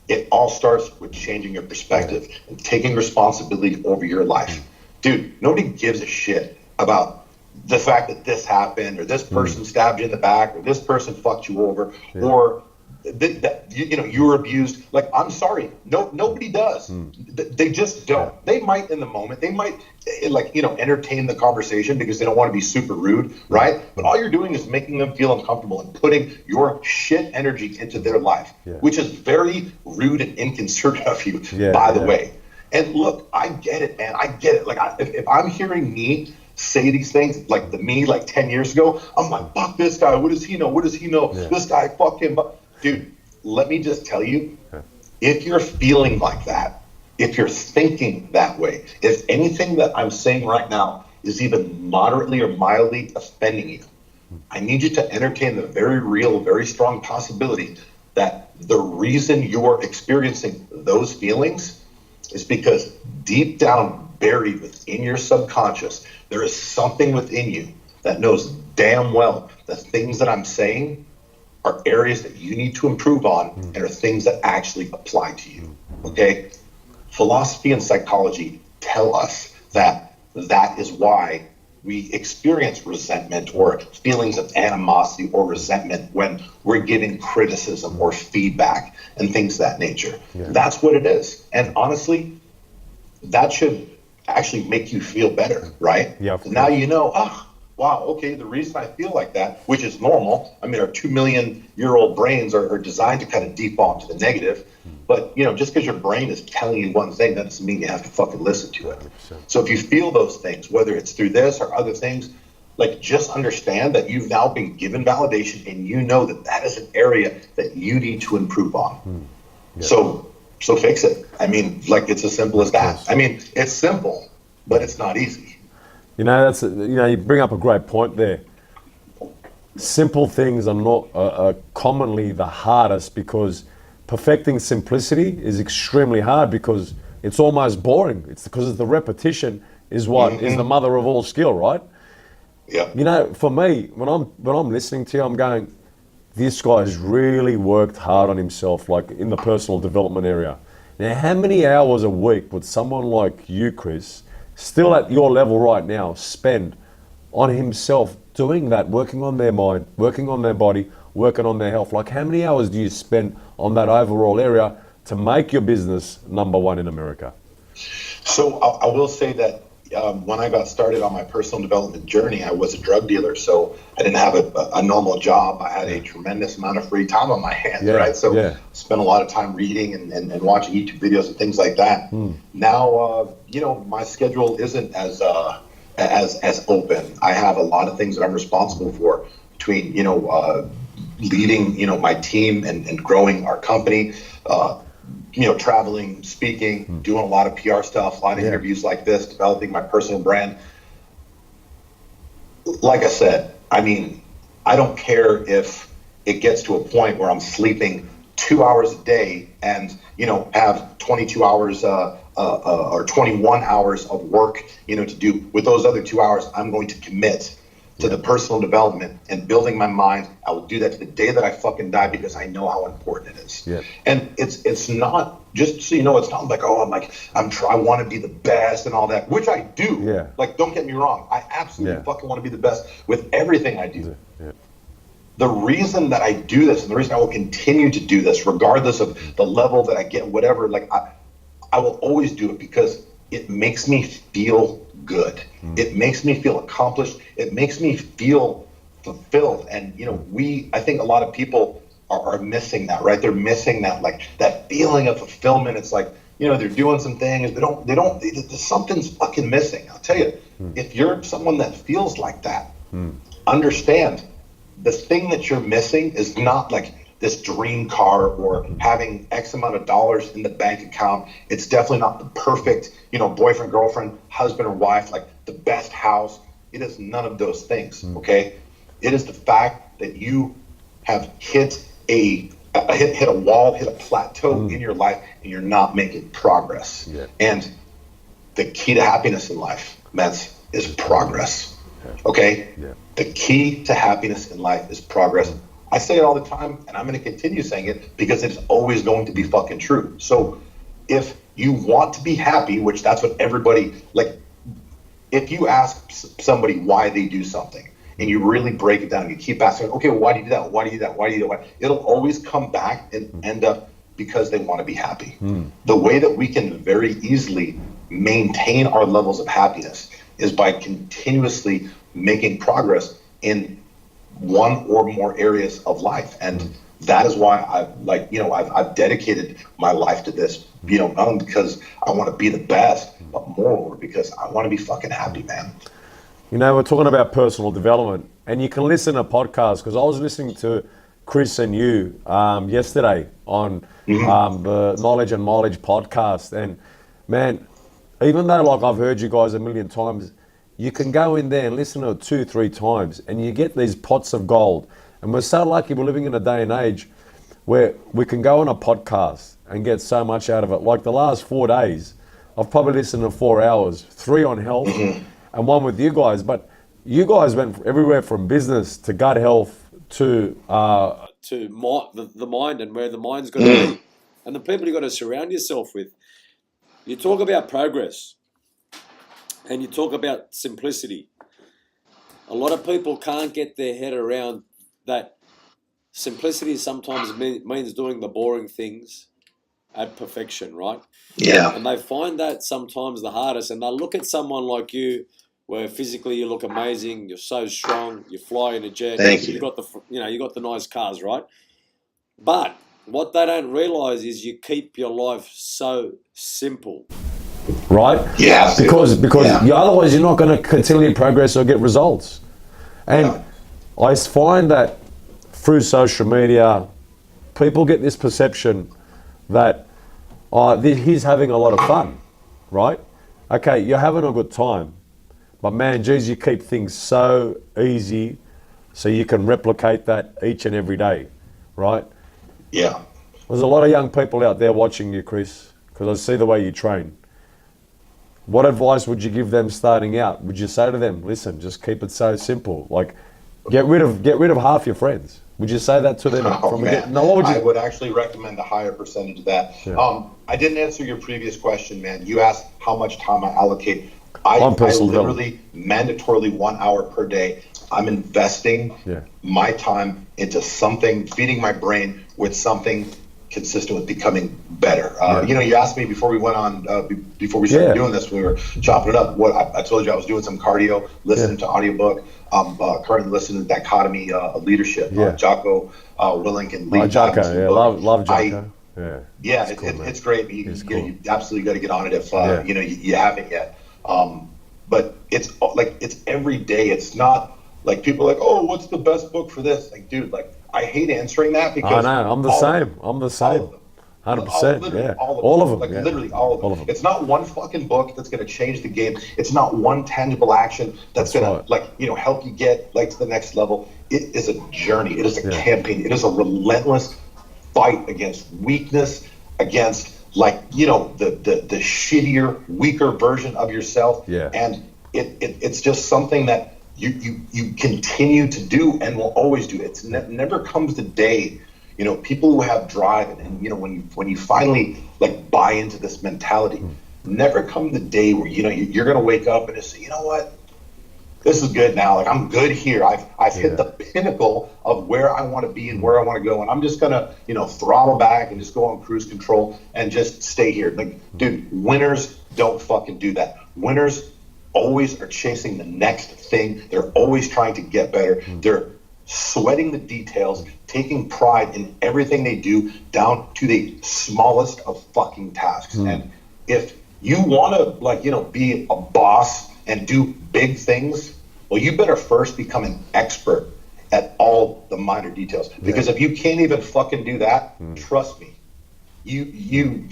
It all starts with changing your perspective and taking responsibility over your life. Dude, nobody gives a shit about the fact that this happened or this person stabbed you in the back or this person fucked you over or that you were abused. Like, I'm sorry, nobody does. They just don't. They might in the moment, they might entertain the conversation because they don't want to be super rude, right? But all you're doing is making them feel uncomfortable and putting your shit energy into their life, which is very rude and inconsiderate of you, by the way. And look, I get it, man. I get it. Like, if I'm hearing me say these things, like the me like 10 years ago, I'm like, fuck this guy. What does he know? What does he know? This guy, fuck him. Dude, let me just tell you, if you're feeling like that, if you're thinking that way, if anything that I'm saying right now is even moderately or mildly offending you, I need you to entertain the very real, very strong possibility that the reason you're experiencing those feelings is because deep down, buried within your subconscious, there is something within you that knows damn well the things that I'm saying are areas that you need to improve on and are things that actually apply to you, okay? Philosophy and psychology tell us that is why we experience resentment or feelings of animosity or resentment when we're giving criticism or feedback and things of that nature. That's what it is. And honestly, that should actually make you feel better, right? Yeah. Now you know, wow, okay, the reason I feel like that, which is normal, our 2 million year old brains are designed to kind of default to the negative, but just because your brain is telling you one thing, that doesn't mean you have to fucking listen to it. 100%. So if you feel those things, whether it's through this or other things, just understand that you've now been given validation and you know that is an area that you need to improve on. So fix it. It's as simple as that. It's simple, but it's not easy. You bring up a great point there. Simple things are not commonly the hardest because perfecting simplicity is extremely hard because it's almost boring. It's because the repetition is what is the mother of all skill, right? Yeah. For me, when I'm listening to you, I'm going, this guy's really worked hard on himself, like in the personal development area. Now, how many hours a week would someone like you, Chris, still at your level right now, spend on himself doing that, working on their mind, working on their body, working on their health? Like, how many hours do you spend on that overall area to make your business number one in America? So I will say that when I got started on my personal development journey, I was a drug dealer, so I didn't have a normal job. I had a tremendous amount of free time on my hands, right? So spent a lot of time reading and watching YouTube videos and things like that. Now, my schedule isn't as open. I have a lot of things that I'm responsible for between, leading, my team and growing our company, traveling, speaking, doing a lot of PR stuff, a lot of interviews like this, developing my personal brand. Like I said, I mean, I don't care if it gets to a point where I'm sleeping 2 hours a day and, have 22 hours or 21 hours of work, to do. With those other 2 hours, I'm going to commit to the personal development and building my mind. I will do that to the day that I fucking die because I know how important it is. And it's not, just so you know, it's not like, I want to be the best and all that, which I do. Like, don't get me wrong. I absolutely fucking want to be the best with everything I do. The reason that I do this and the reason I will continue to do this, regardless of the level that I get, whatever, like I will always do it because it makes me feel good. It makes me feel accomplished. It makes me feel fulfilled. And, I think a lot of people are missing that, right? They're missing that, like that feeling of fulfillment. It's like, they're doing some things. Something's fucking missing. I'll tell you, if you're someone that feels like that, understand the thing that you're missing is not like this dream car or having X amount of dollars in the bank account. It's definitely not the perfect, boyfriend, girlfriend, husband or wife, like the best house. It is none of those things, okay? It is the fact that you have hit a wall, hit a plateau in your life, and you're not making progress. And the key to happiness in life, Mets, is progress, okay? The key to happiness in life is progress. I say it all the time, and I'm going to continue saying it because it's always going to be fucking true. So if you want to be happy, which that's what everybody, like, if you ask somebody why they do something and you really break it down, you keep asking, okay, well, why do you do that? Why do you do that? Why do you do that? It'll always come back and end up because they want to be happy. The way that we can very easily maintain our levels of happiness is by continuously making progress in one or more areas of life. And that is why I've dedicated my life to this, not only because I want to be the best, but moreover because I want to be fucking happy, man. We're talking about personal development, and you can listen to podcasts, because I was listening to Chris and you yesterday on the Knowledge and Mileage podcast. And man, even though like I've heard you guys a million times, you can go in there and listen to it 2-3 times and you get these pots of gold. And we're so lucky we're living in a day and age where we can go on a podcast and get so much out of it. Like the last 4 days, I've probably listened to 4 hours, 3 on health and 1 with you guys. But you guys went everywhere from business to gut health to the mind and where the mind's got to be. And the people you've got to surround yourself with. You talk about progress. And you talk about simplicity. A lot of people can't get their head around that simplicity sometimes means doing the boring things at perfection, right? And they find that sometimes the hardest. And they look at someone like you, where physically you look amazing, you're so strong, you fly in a jet, you got the nice cars, right? But what they don't realize is you keep your life so simple. Right? Because otherwise you're not going to continually progress or get results. And I find that through social media, people get this perception that he's having a lot of fun, right? Okay, you're having a good time, but man, geez, you keep things so easy so you can replicate that each and every day, right? There's a lot of young people out there watching you, Chris, because I see the way you train. What advice would you give them starting out? Would you say to them, listen, just keep it so simple? Like, get rid of half your friends. Would you say that to them? I would actually recommend a higher percentage of that. I didn't answer your previous question, man. You asked how much time I allocate. I literally mandatorily 1 hour per day. I'm investing my time into something, feeding my brain with something consistent with becoming better. You know, you asked me before we went on, before we started doing this, we were chopping it up. What I told you, I was doing some cardio, listening to audiobook. Currently listening to Dichotomy of Leadership. Jocko Willink and Lee. Jocko, love Jocko. It's great. You absolutely got to get on it if you know you haven't yet. But it's like it's every day. It's not like people are like, oh, what's the best book for this? Like, dude, like I hate answering that because I know I'm the same. I'm the same. 100%. Yeah. All of them. Like yeah. literally all of them. It's not one fucking book that's going to change the game. It's not one tangible action that's going to like, you know, help you get like to the next level. It is a journey. It is a campaign. It is a relentless fight against weakness, against like, you know, the shittier, weaker version of yourself. Yeah. And it's just something that you continue to do and will always do. It's never comes the day. You know, people who have drive and you know, when you finally like buy into this mentality, never come the day where, you know, you're going to wake up and just say, you know what, this is good now. Like I'm good here. I've hit the pinnacle of where I want to be and where I want to go. And I'm just going to, you know, throttle back and just go on cruise control and just stay here. Like, dude, winners don't fucking do that. Winners always are chasing the next thing. They're always trying to get better. They're sweating the details, taking pride in everything they do down to the smallest of fucking tasks. And if you want to, like, you know, be a boss and do big things, well, you better first become an expert at all the minor details. Because if you can't even fucking do that, trust me, you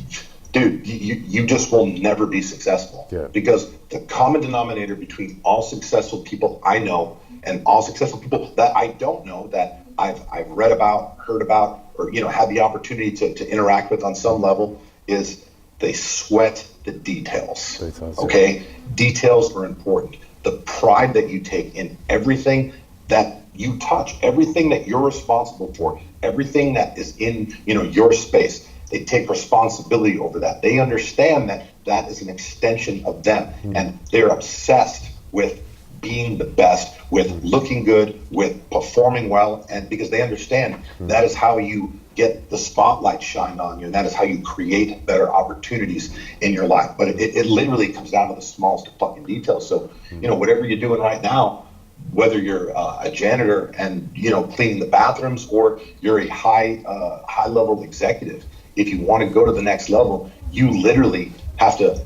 just will never be successful. Because the common denominator between all successful people I know and all successful people that I don't know, that I've read about, heard about, or, you know, had the opportunity to interact with on some level, is they sweat the details. Okay? Details are important. The pride that you take in everything that you touch, everything that you're responsible for, everything that is in, you know, your space, they take responsibility over that. They understand that that is an extension of them, and they're obsessed with being the best, with looking good, with performing well, and because they understand that is how you get the spotlight shined on you, and that is how you create better opportunities in your life. But it literally comes down to the smallest of fucking details. So, you know, whatever you're doing right now, whether you're a janitor and, you know, cleaning the bathrooms, or you're a high level executive, if you want to go to the next level, you literally have to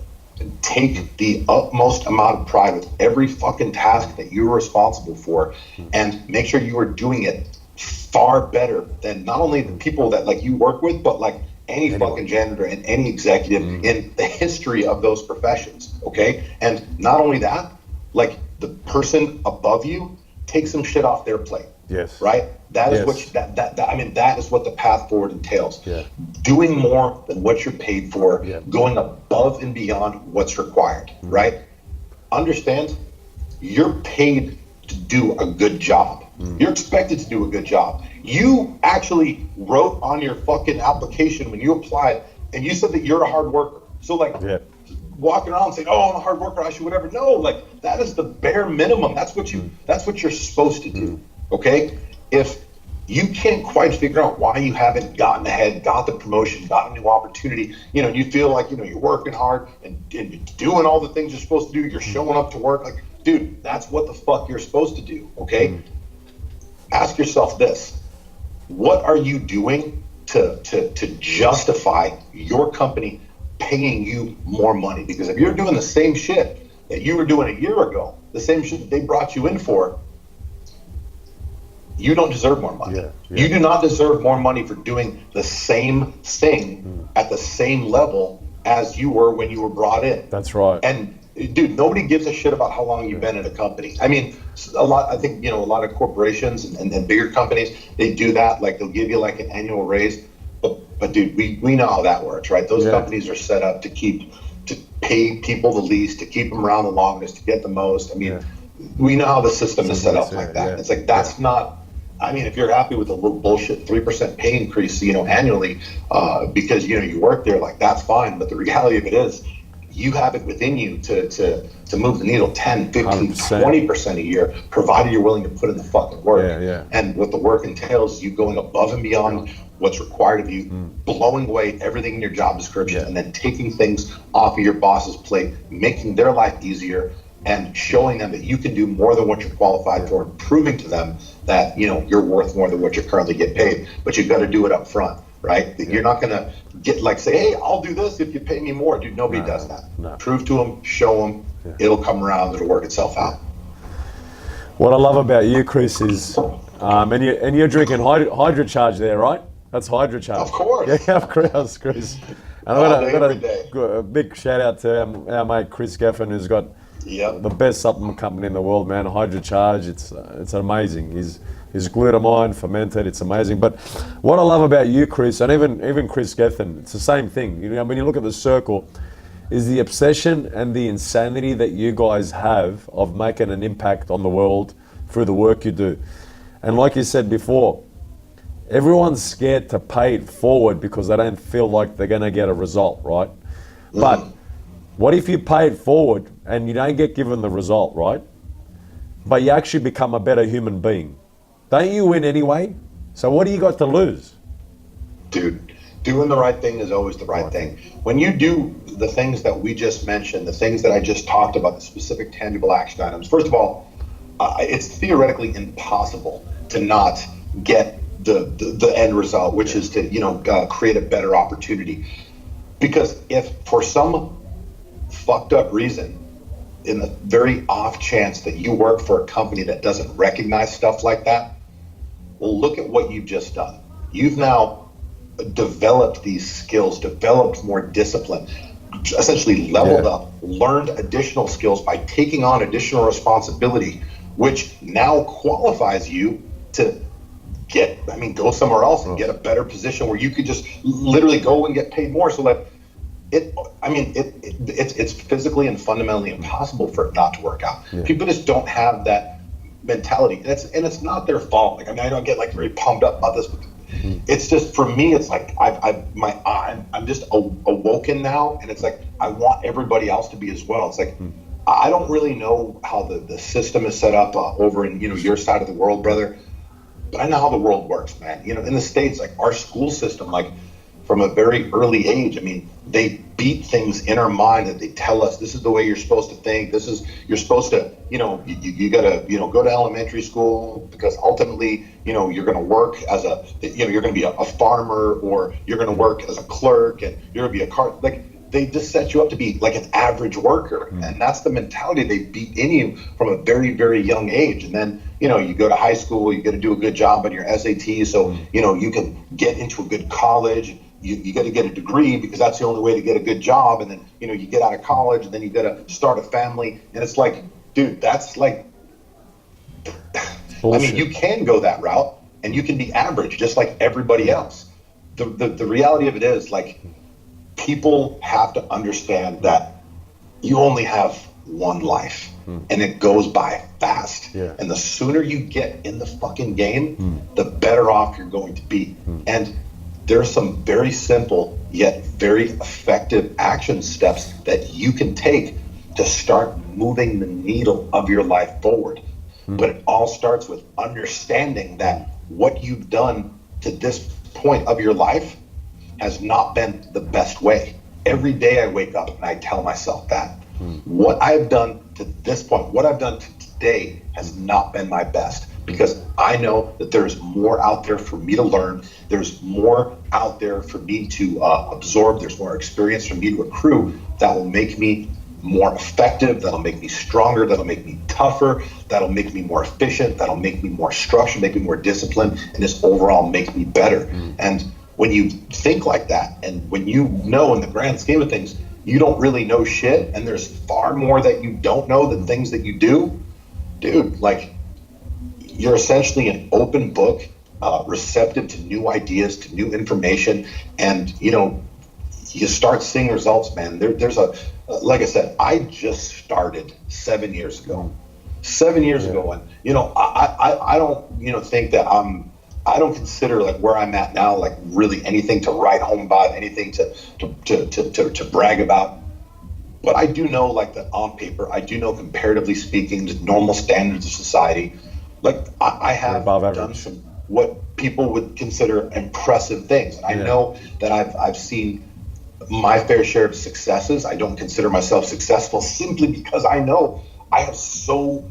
take the utmost amount of pride with every fucking task that you're responsible for, and make sure you are doing it far better than not only the people that like you work with, but like any fucking janitor and any executive in the history of those professions. Okay. And not only that, like the person above you, take some shit off their plate. Yes. Right. That is what I mean, that is what the path forward entails. Doing more than what you're paid for, going above and beyond what's required. Right. Understand, you're paid to do a good job. You're expected to do a good job. You actually wrote on your fucking application when you applied, and you said that you're a hard worker. So like walking around saying, oh, I'm a hard worker, I should whatever. No, like that is the bare minimum. That's what you're supposed to do. Okay? If you can't quite figure out why you haven't gotten ahead, got the promotion, got a new opportunity, you know, you feel like, you know, you're working hard and you're doing all the things you're supposed to do, you're showing up to work, like, dude, that's what the fuck you're supposed to do. Okay? Ask yourself this: what are you doing to justify your company paying you more money? Because if you're doing the same shit that you were doing a year ago, the same shit that they brought you in for, you don't deserve more money. You do not deserve more money for doing the same thing at the same level as you were when you were brought in. That's right. And dude, nobody gives a shit about how long you've been in a company. I mean, I think, you know, a lot of corporations and bigger companies, they do that. Like they'll give you like an annual raise. But dude, we know how that works, right? Those companies are set up to pay people the least, to keep them around the longest, to get the most. I mean, we know how the system is set up like that. It's like, that's not, I mean, if you're happy with a little bullshit 3% pay increase, you know, annually, because, you know, you work there, like that's fine. But the reality of it is, you have it within you to move the needle 10, 15, 20% a year, provided you're willing to put in the fucking work. And what the work entails, you going above and beyond what's required of you, blowing away everything in your job description, and then taking things off of your boss's plate, making their life easier, and showing them that you can do more than what you're qualified for, and proving to them that you're worth more than what you currently get paid. But you've got to do it up front, right? You're not going to get say, hey, I'll do this if you pay me more. Dude, nobody does that. No. Prove to them, show them, it'll come around, it'll work itself out. What I love about you, Chris, is and you're drinking HydroCharge there, right? That's HydroCharge. Of course. Yeah, of course, Chris. And I've got a big shout out to our mate Chris Geffen, who's got the best supplement company in the world, man. HydroCharge. It's amazing. His glutamine fermented. It's amazing. But what I love about you, Chris, and even Chris Geffen, it's the same thing. When you look at the circle, is the obsession and the insanity that you guys have of making an impact on the world through the work you do. And like you said before, everyone's scared to pay it forward because they don't feel like they're going to get a result, right? But what if you pay it forward and you don't get given the result, right? But you actually become a better human being. Don't you win anyway? So what do you got to lose? Dude, doing the right thing is always the right thing. When you do the things that we just mentioned, the things that I just talked about, the specific tangible action items, first of all, it's theoretically impossible to not get the end result, which is to create a better opportunity. Because if for some fucked up reason, in the very off chance that you work for a company that doesn't recognize stuff like that, well, look at what you've just done. You've now developed these skills, developed more discipline, essentially leveled up, learned additional skills by taking on additional responsibility, which now qualifies you to go somewhere else and get a better position where you could just literally go and get paid more. So that it's physically and fundamentally impossible for it not to work out. Yeah. People just don't have that mentality, and it's not their fault. I don't get very pumped up about this. It's just, for me, it's like I'm just awoken now, and it's like I want everybody else to be as well. It's like I don't really know how the system is set up over in your side of the world, brother, but I know how the world works, man. In the States, our school system, from a very early age, they beat things in our mind that they tell us this is the way you're supposed to think. You're supposed to, you gotta, go to elementary school because ultimately, you're going to work as you're going to be a farmer, or you're going to work as a clerk, and you're going to be a car. They just set you up to be an average worker. And that's the mentality they beat in you from a very, very young age. And then, you go to high school, you got to do a good job on your SAT. So, you can get into a good college. You got to get a degree because that's the only way to get a good job. And then, you get out of college, and then you got to start a family. And it's like, dude, that's you can go that route and you can be average just like everybody else. The reality of it is, people have to understand that you only have one life, and it goes by fast. Yeah. And the sooner you get in the fucking game, the better off you're going to be. And there's some very simple yet very effective action steps that you can take to start moving the needle of your life forward. But it all starts with understanding that what you've done to this point of your life has not been the best way. Every day I wake up and I tell myself that. What I've done to this point, what I've done to today has not been my best, because I know that there's more out there for me to learn. There's more out there for me to absorb. There's more experience for me to accrue that will make me more effective, that'll make me stronger, that'll make me tougher, that'll make me more efficient, that'll make me more structured, make me more disciplined, and just overall make me better. And when you think like that, and when you know in the grand scheme of things, you don't really know shit, and there's far more that you don't know than things that you do, dude, you're essentially an open book, receptive to new ideas, to new information, and, you start seeing results, man. There's like I said, I just started 7 years ago. 7 years ago, and I don't think that I don't consider where I'm at now really anything to write home about, anything to brag about. But I do know that on paper, I do know, comparatively speaking, just normal standards of society, I have done some what people would consider impressive things. And I know that I've seen my fair share of successes. I don't consider myself successful simply because I know I have so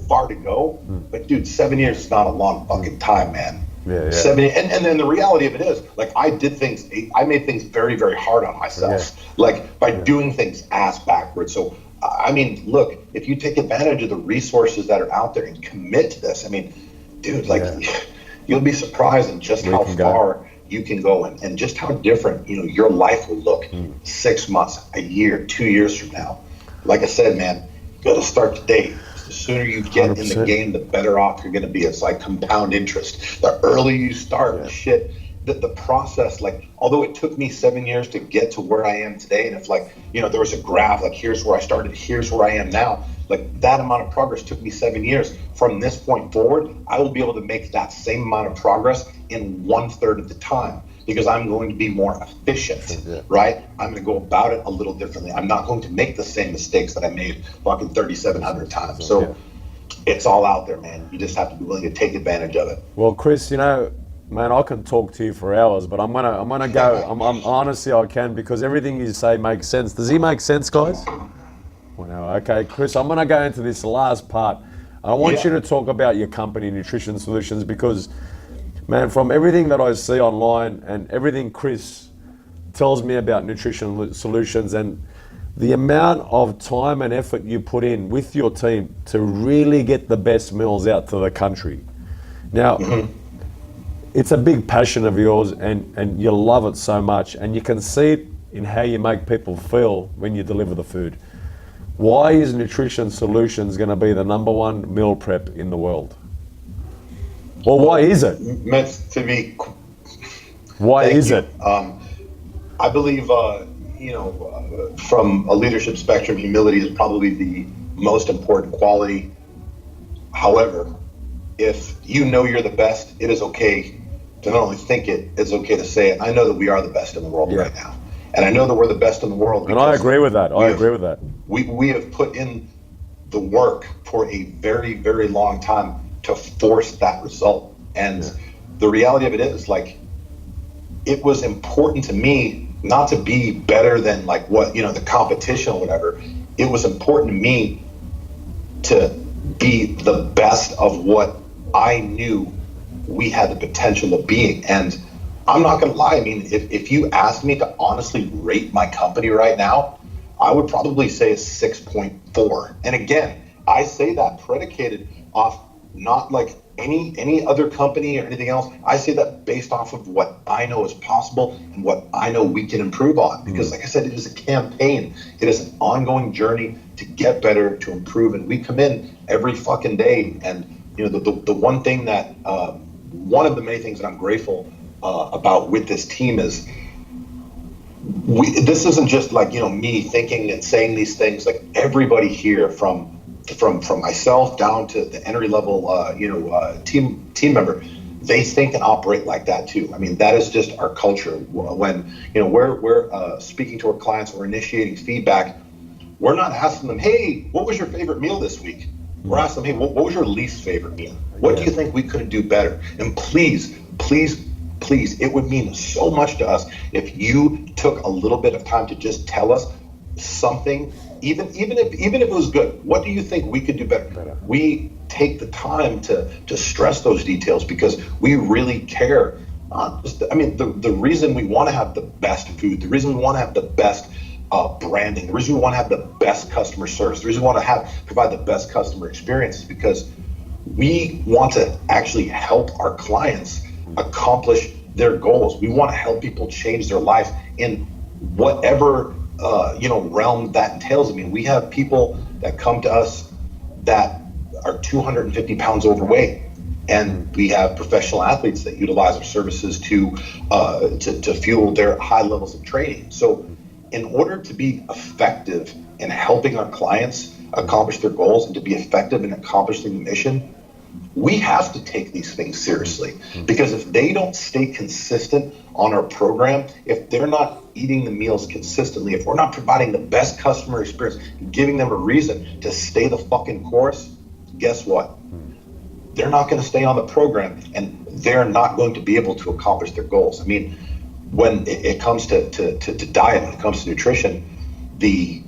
far to go. But dude, 7 years is not a long fucking time, man. 7 years, and then the reality of it is, like, I made things very, very hard on myself, like by doing things ass backwards. So I mean, look, if you take advantage of the resources that are out there and commit to this, I mean, dude, like, you'll be surprised in just how far you can go, and just how different, you know, your life will look 6 months, a year, 2 years from now. Like I said, man, you got to start today. The sooner you get 100%. In the game, the better off you're going to be. It's like compound interest. The earlier you start, the process, like, although it took me 7 years to get to where I am today, and if, like, you know, there was a graph, like, here's where I started, here's where I am now, like, that amount of progress took me 7 years. From this point forward, I will be able to make that same amount of progress in 1/3 of the time, because I'm going to be more efficient, right? I'm going to go about it a little differently. I'm not going to make the same mistakes that I made fucking 3,700 times. So it's all out there, man. You just have to be willing to take advantage of it. Well, Chris, you know, man, I can talk to you for hours, but I'm gonna go. I'm honestly, I can, because everything you say makes sense. Does he make sense, guys? Well, no, okay, Chris, I'm gonna go into this last part. I want you to talk about your company, Nutrition Solutions, because, man, from everything that I see online and everything Chris tells me about Nutrition Solutions and the amount of time and effort you put in with your team to really get the best meals out to the country. Now, it's a big passion of yours, and you love it so much, and you can see it in how you make people feel when you deliver the food. Why is Nutrition Solutions going to be the #1 meal prep in the world? Well, why is it? Meant to be. Why is it? I believe, from a leadership spectrum, humility is probably the most important quality. However, if you know you're the best, it is okay to not only think it, it's okay to say it. I know that we are the best in the world right now. And I know that we're the best in the world. And I agree with that. We have put in the work for a very, very long time to force that result. And the reality of it is, like, it was important to me not to be better than, like, what, you know, the competition or whatever. It was important to me to be the best of what I knew we had the potential of being. And I'm not going to lie. I mean, if you asked me to honestly rate my company right now, I would probably say a 6.4. And again, I say that predicated off not like any other company or anything else. I say that based off of what I know is possible and what I know we can improve on. Because like I said, it is a campaign. It is an ongoing journey to get better, to improve. And we come in every fucking day. And, you know, the one thing that, one of the many things that I'm grateful about with this team is this isn't just like, you know, me thinking and saying these things. Like, everybody here from myself down to the entry level team member, they think and operate like that too. I mean, that is just our culture. When, you know, we're speaking to our clients, we're initiating feedback, we're not asking them, hey, what was your favorite meal this week? We're asking them, hey, what was your least favorite meal? What do you think we could do better? And please, it would mean so much to us if you took a little bit of time to just tell us something, even if it was good. What do you think we could do better? We take the time to stress those details because we really care. The reason we want to have the best food, the reason we want to have the best branding, the reason we want to have the best customer service, the reason we want to provide the best customer experience is because we want to actually help our clients accomplish their goals. We want to help people change their life in whatever realm that entails. I mean, we have people that come to us that are 250 pounds overweight, and we have professional athletes that utilize our services to fuel their high levels of training. So in order to be effective in helping our clients accomplish their goals and to be effective in accomplishing the mission, we have to take these things seriously. Because if they don't stay consistent on our program, if they're not eating the meals consistently, if we're not providing the best customer experience, giving them a reason to stay the fucking course, guess what? They're not going to stay on the program. And they're not going to be able to accomplish their goals. I mean, when it comes to diet, when it comes to nutrition, the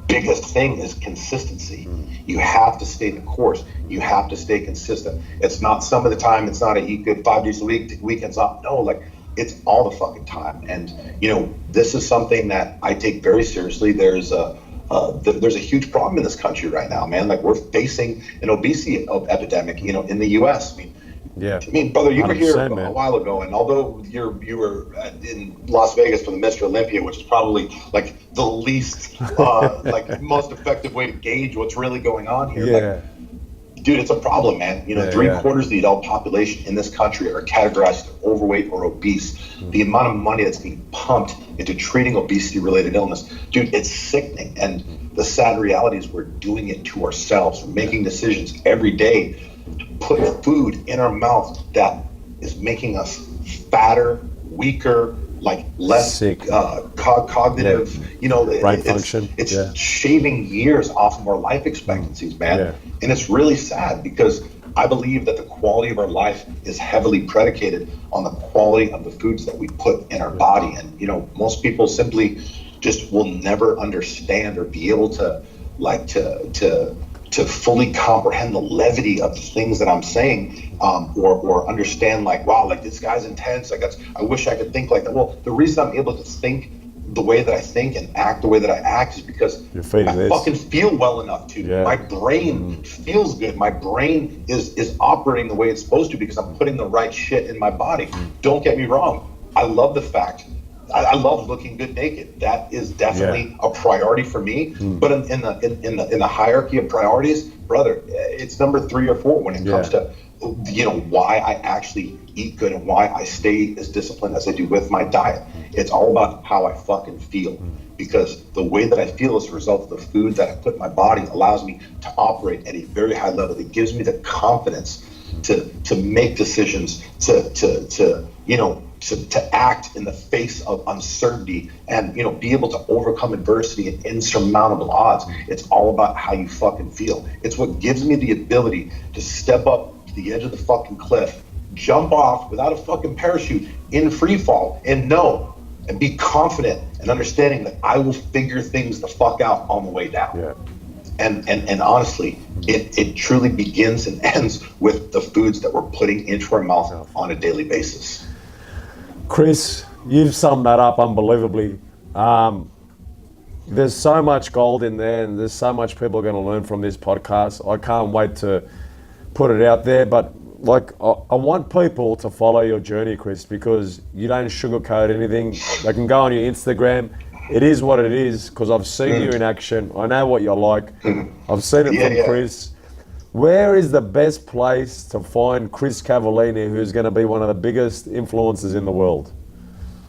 biggest thing is consistency. You have to stay the course. You have to stay consistent. It's not some of the time. It's not a eat good 5 days a week, weekends off. No, like it's all the fucking time. And this is something that I take very seriously. There's a huge problem in this country right now, man. Like we're facing an obesity epidemic, in the U.S. I mean, brother, you were here a while ago, and although you were in Las Vegas for the Mr. Olympia, which is probably like the least, like most effective way to gauge what's really going on here. Yeah. Like, dude, it's a problem, man. Three-quarters of the adult population in this country are categorized as overweight or obese. The amount of money that's being pumped into treating obesity-related illness, dude, it's sickening. And the sad reality is we're doing it to ourselves. We're making decisions every day to put food in our mouth that is making us fatter, weaker, like less cognitive, brain function. It's shaving years off of our life expectancies, man. Yeah. And it's really sad because I believe that the quality of our life is heavily predicated on the quality of the foods that we put in our body. And, most people simply just will never understand or be able to to fully comprehend the levity of the things that I'm saying, or understand like, wow, like this guy's intense. Like I wish I could think like that. Well, the reason I'm able to think the way that I think and act the way that I act is because I fucking feel well enough to. Yeah. My brain feels good. My brain is operating the way it's supposed to because I'm putting the right shit in my body. Don't get me wrong. I love the fact I love looking good naked. That is definitely a priority for me. But in the hierarchy of priorities, brother, it's number 3 or 4 when it comes to why I actually eat good and why I stay as disciplined as I do with my diet. It's all about how I fucking feel, because the way that I feel as a result of the food that I put in my body allows me to operate at a very high level. It gives me the confidence to make decisions, to act in the face of uncertainty and, be able to overcome adversity and insurmountable odds. It's all about how you fucking feel. It's what gives me the ability to step up to the edge of the fucking cliff, jump off without a fucking parachute in free fall and know and be confident and understanding that I will figure things the fuck out on the way down. Yeah. And honestly, it truly begins and ends with the foods that we're putting into our mouth on a daily basis. Chris, you've summed that up unbelievably. There's so much gold in there, and there's so much people are going to learn from this podcast. I can't wait to put it out there, but I want people to follow your journey, Chris, because you don't sugarcoat anything. They can go on your Instagram. It is what it is, because I've seen you in action. I know what you're like. I've seen it from Chris. Where is the best place to find Chris Cavallini, who's going to be one of the biggest influencers in the world?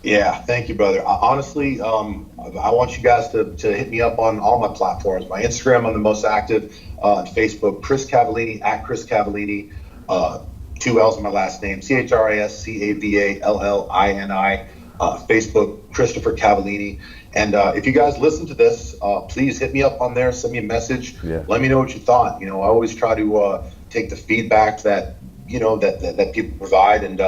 Yeah, thank you, brother. Honestly, I want you guys to hit me up on all my platforms. My Instagram, I'm the most active. On Facebook, Chris Cavallini, at Chris Cavallini. 2 L's in my last name, ChrisCavallini. Facebook, Christopher Cavallini. And if you guys listen to this, please hit me up on there, send me a message. Yeah. Let me know what you thought. I always try to take the feedback that that people provide and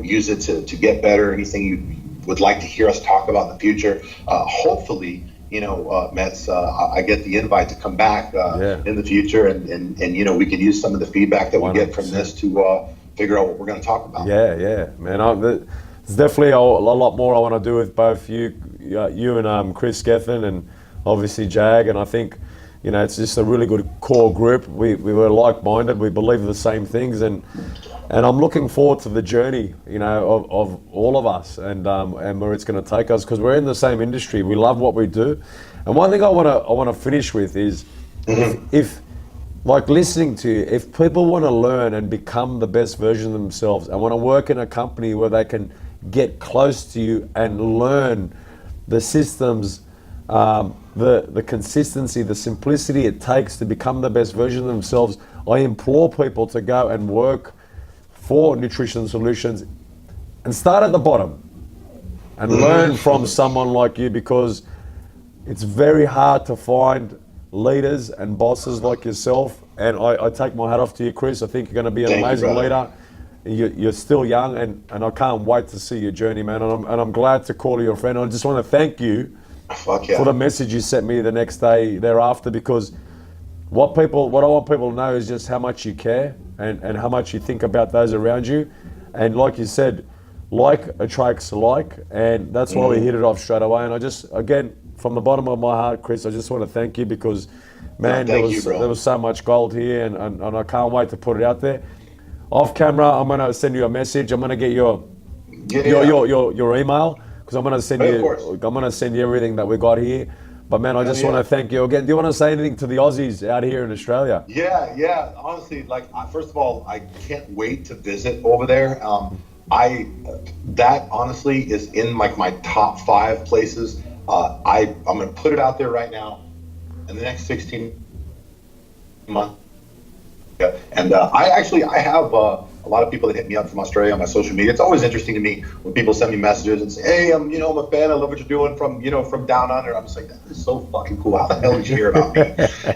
use it to get better. Anything you would like to hear us talk about in the future. Hopefully, Mets, I get the invite to come back in the future, and we could use some of the feedback that we 100%. Get from this to figure out what we're going to talk about. Yeah, man. There's definitely a lot more I want to do with both you and Chris Gethin, and obviously Jag. And I think, it's just a really good core group. We were like-minded. We believe the same things, and I'm looking forward to the journey, of all of us, and where it's going to take us, because we're in the same industry. We love what we do. And one thing I want to finish with is, if like listening to you, if people want to learn and become the best version of themselves and want to work in a company where they can get close to you and learn the systems, the consistency, the simplicity it takes to become the best version of themselves, I implore people to go and work for Nutrition Solutions and start at the bottom and learn from someone like you, because it's very hard to find leaders and bosses like yourself. And I take my hat off to you, Chris. I think you're going to be an amazing leader you're still young, and I can't wait to see your journey, man. And I'm glad to call you a friend. I just want to thank you Fuck yeah. for the message you sent me the next day thereafter, because what I want people to know is just how much you care and how much you think about those around you. And like you said, like attracts like, and that's why we hit it off straight away. And I just, again, from the bottom of my heart, Chris, I just want to thank you because, man, there was so much gold here, and I can't wait to put it out there. Off camera, I'm gonna send you a message. I'm gonna get your email, because I'm gonna send you everything that we got here. But man, I just want to thank you again. Do you want to say anything to the Aussies out here in Australia? Yeah. Honestly, like, first of all, I can't wait to visit over there. That honestly is in like my top 5 places. I'm gonna put it out there right now. In the next 16 months. Yeah. And I have a lot of people that hit me up from Australia on my social media. It's always interesting to me when people send me messages and say, "Hey, I'm a fan. I love what you're doing from down under." I'm just like, that is so fucking cool. How the hell did you hear about me?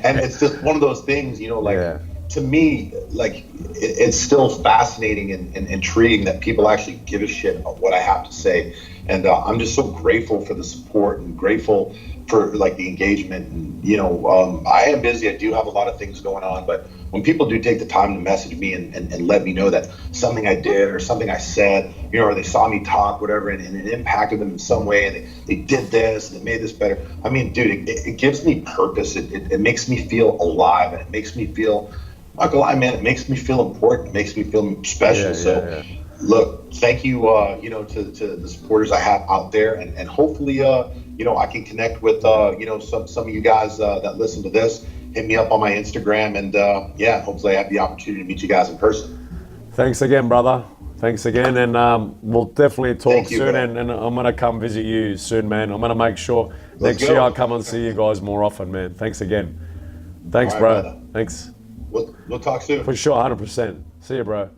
And it's just one of those things, to me, like, it's still fascinating and intriguing that people actually give a shit about what I have to say. And I'm just so grateful for the support and grateful for like the engagement. And I am busy. I do have a lot of things going on, but when people do take the time to message me and let me know that something I did or something I said, or they saw me talk, whatever, and it impacted them in some way, and they did this and it made this better. I mean, dude, it gives me purpose. It makes me feel alive, and it makes me feel, not gonna lie, man, it makes me feel important. It makes me feel special. Look, thank you, to the supporters I have out there, and hopefully, I can connect with, some of you guys that listen to this. Hit me up on my Instagram, and hopefully I have the opportunity to meet you guys in person. Thanks again, brother. Thanks again, and we'll definitely talk soon. And I'm gonna come visit you soon, man. I'm gonna make sure next year I come and see you guys more often, man. Thanks again. Thanks, bro. Brother. Thanks. We'll talk soon. For sure, 100%. See you, bro.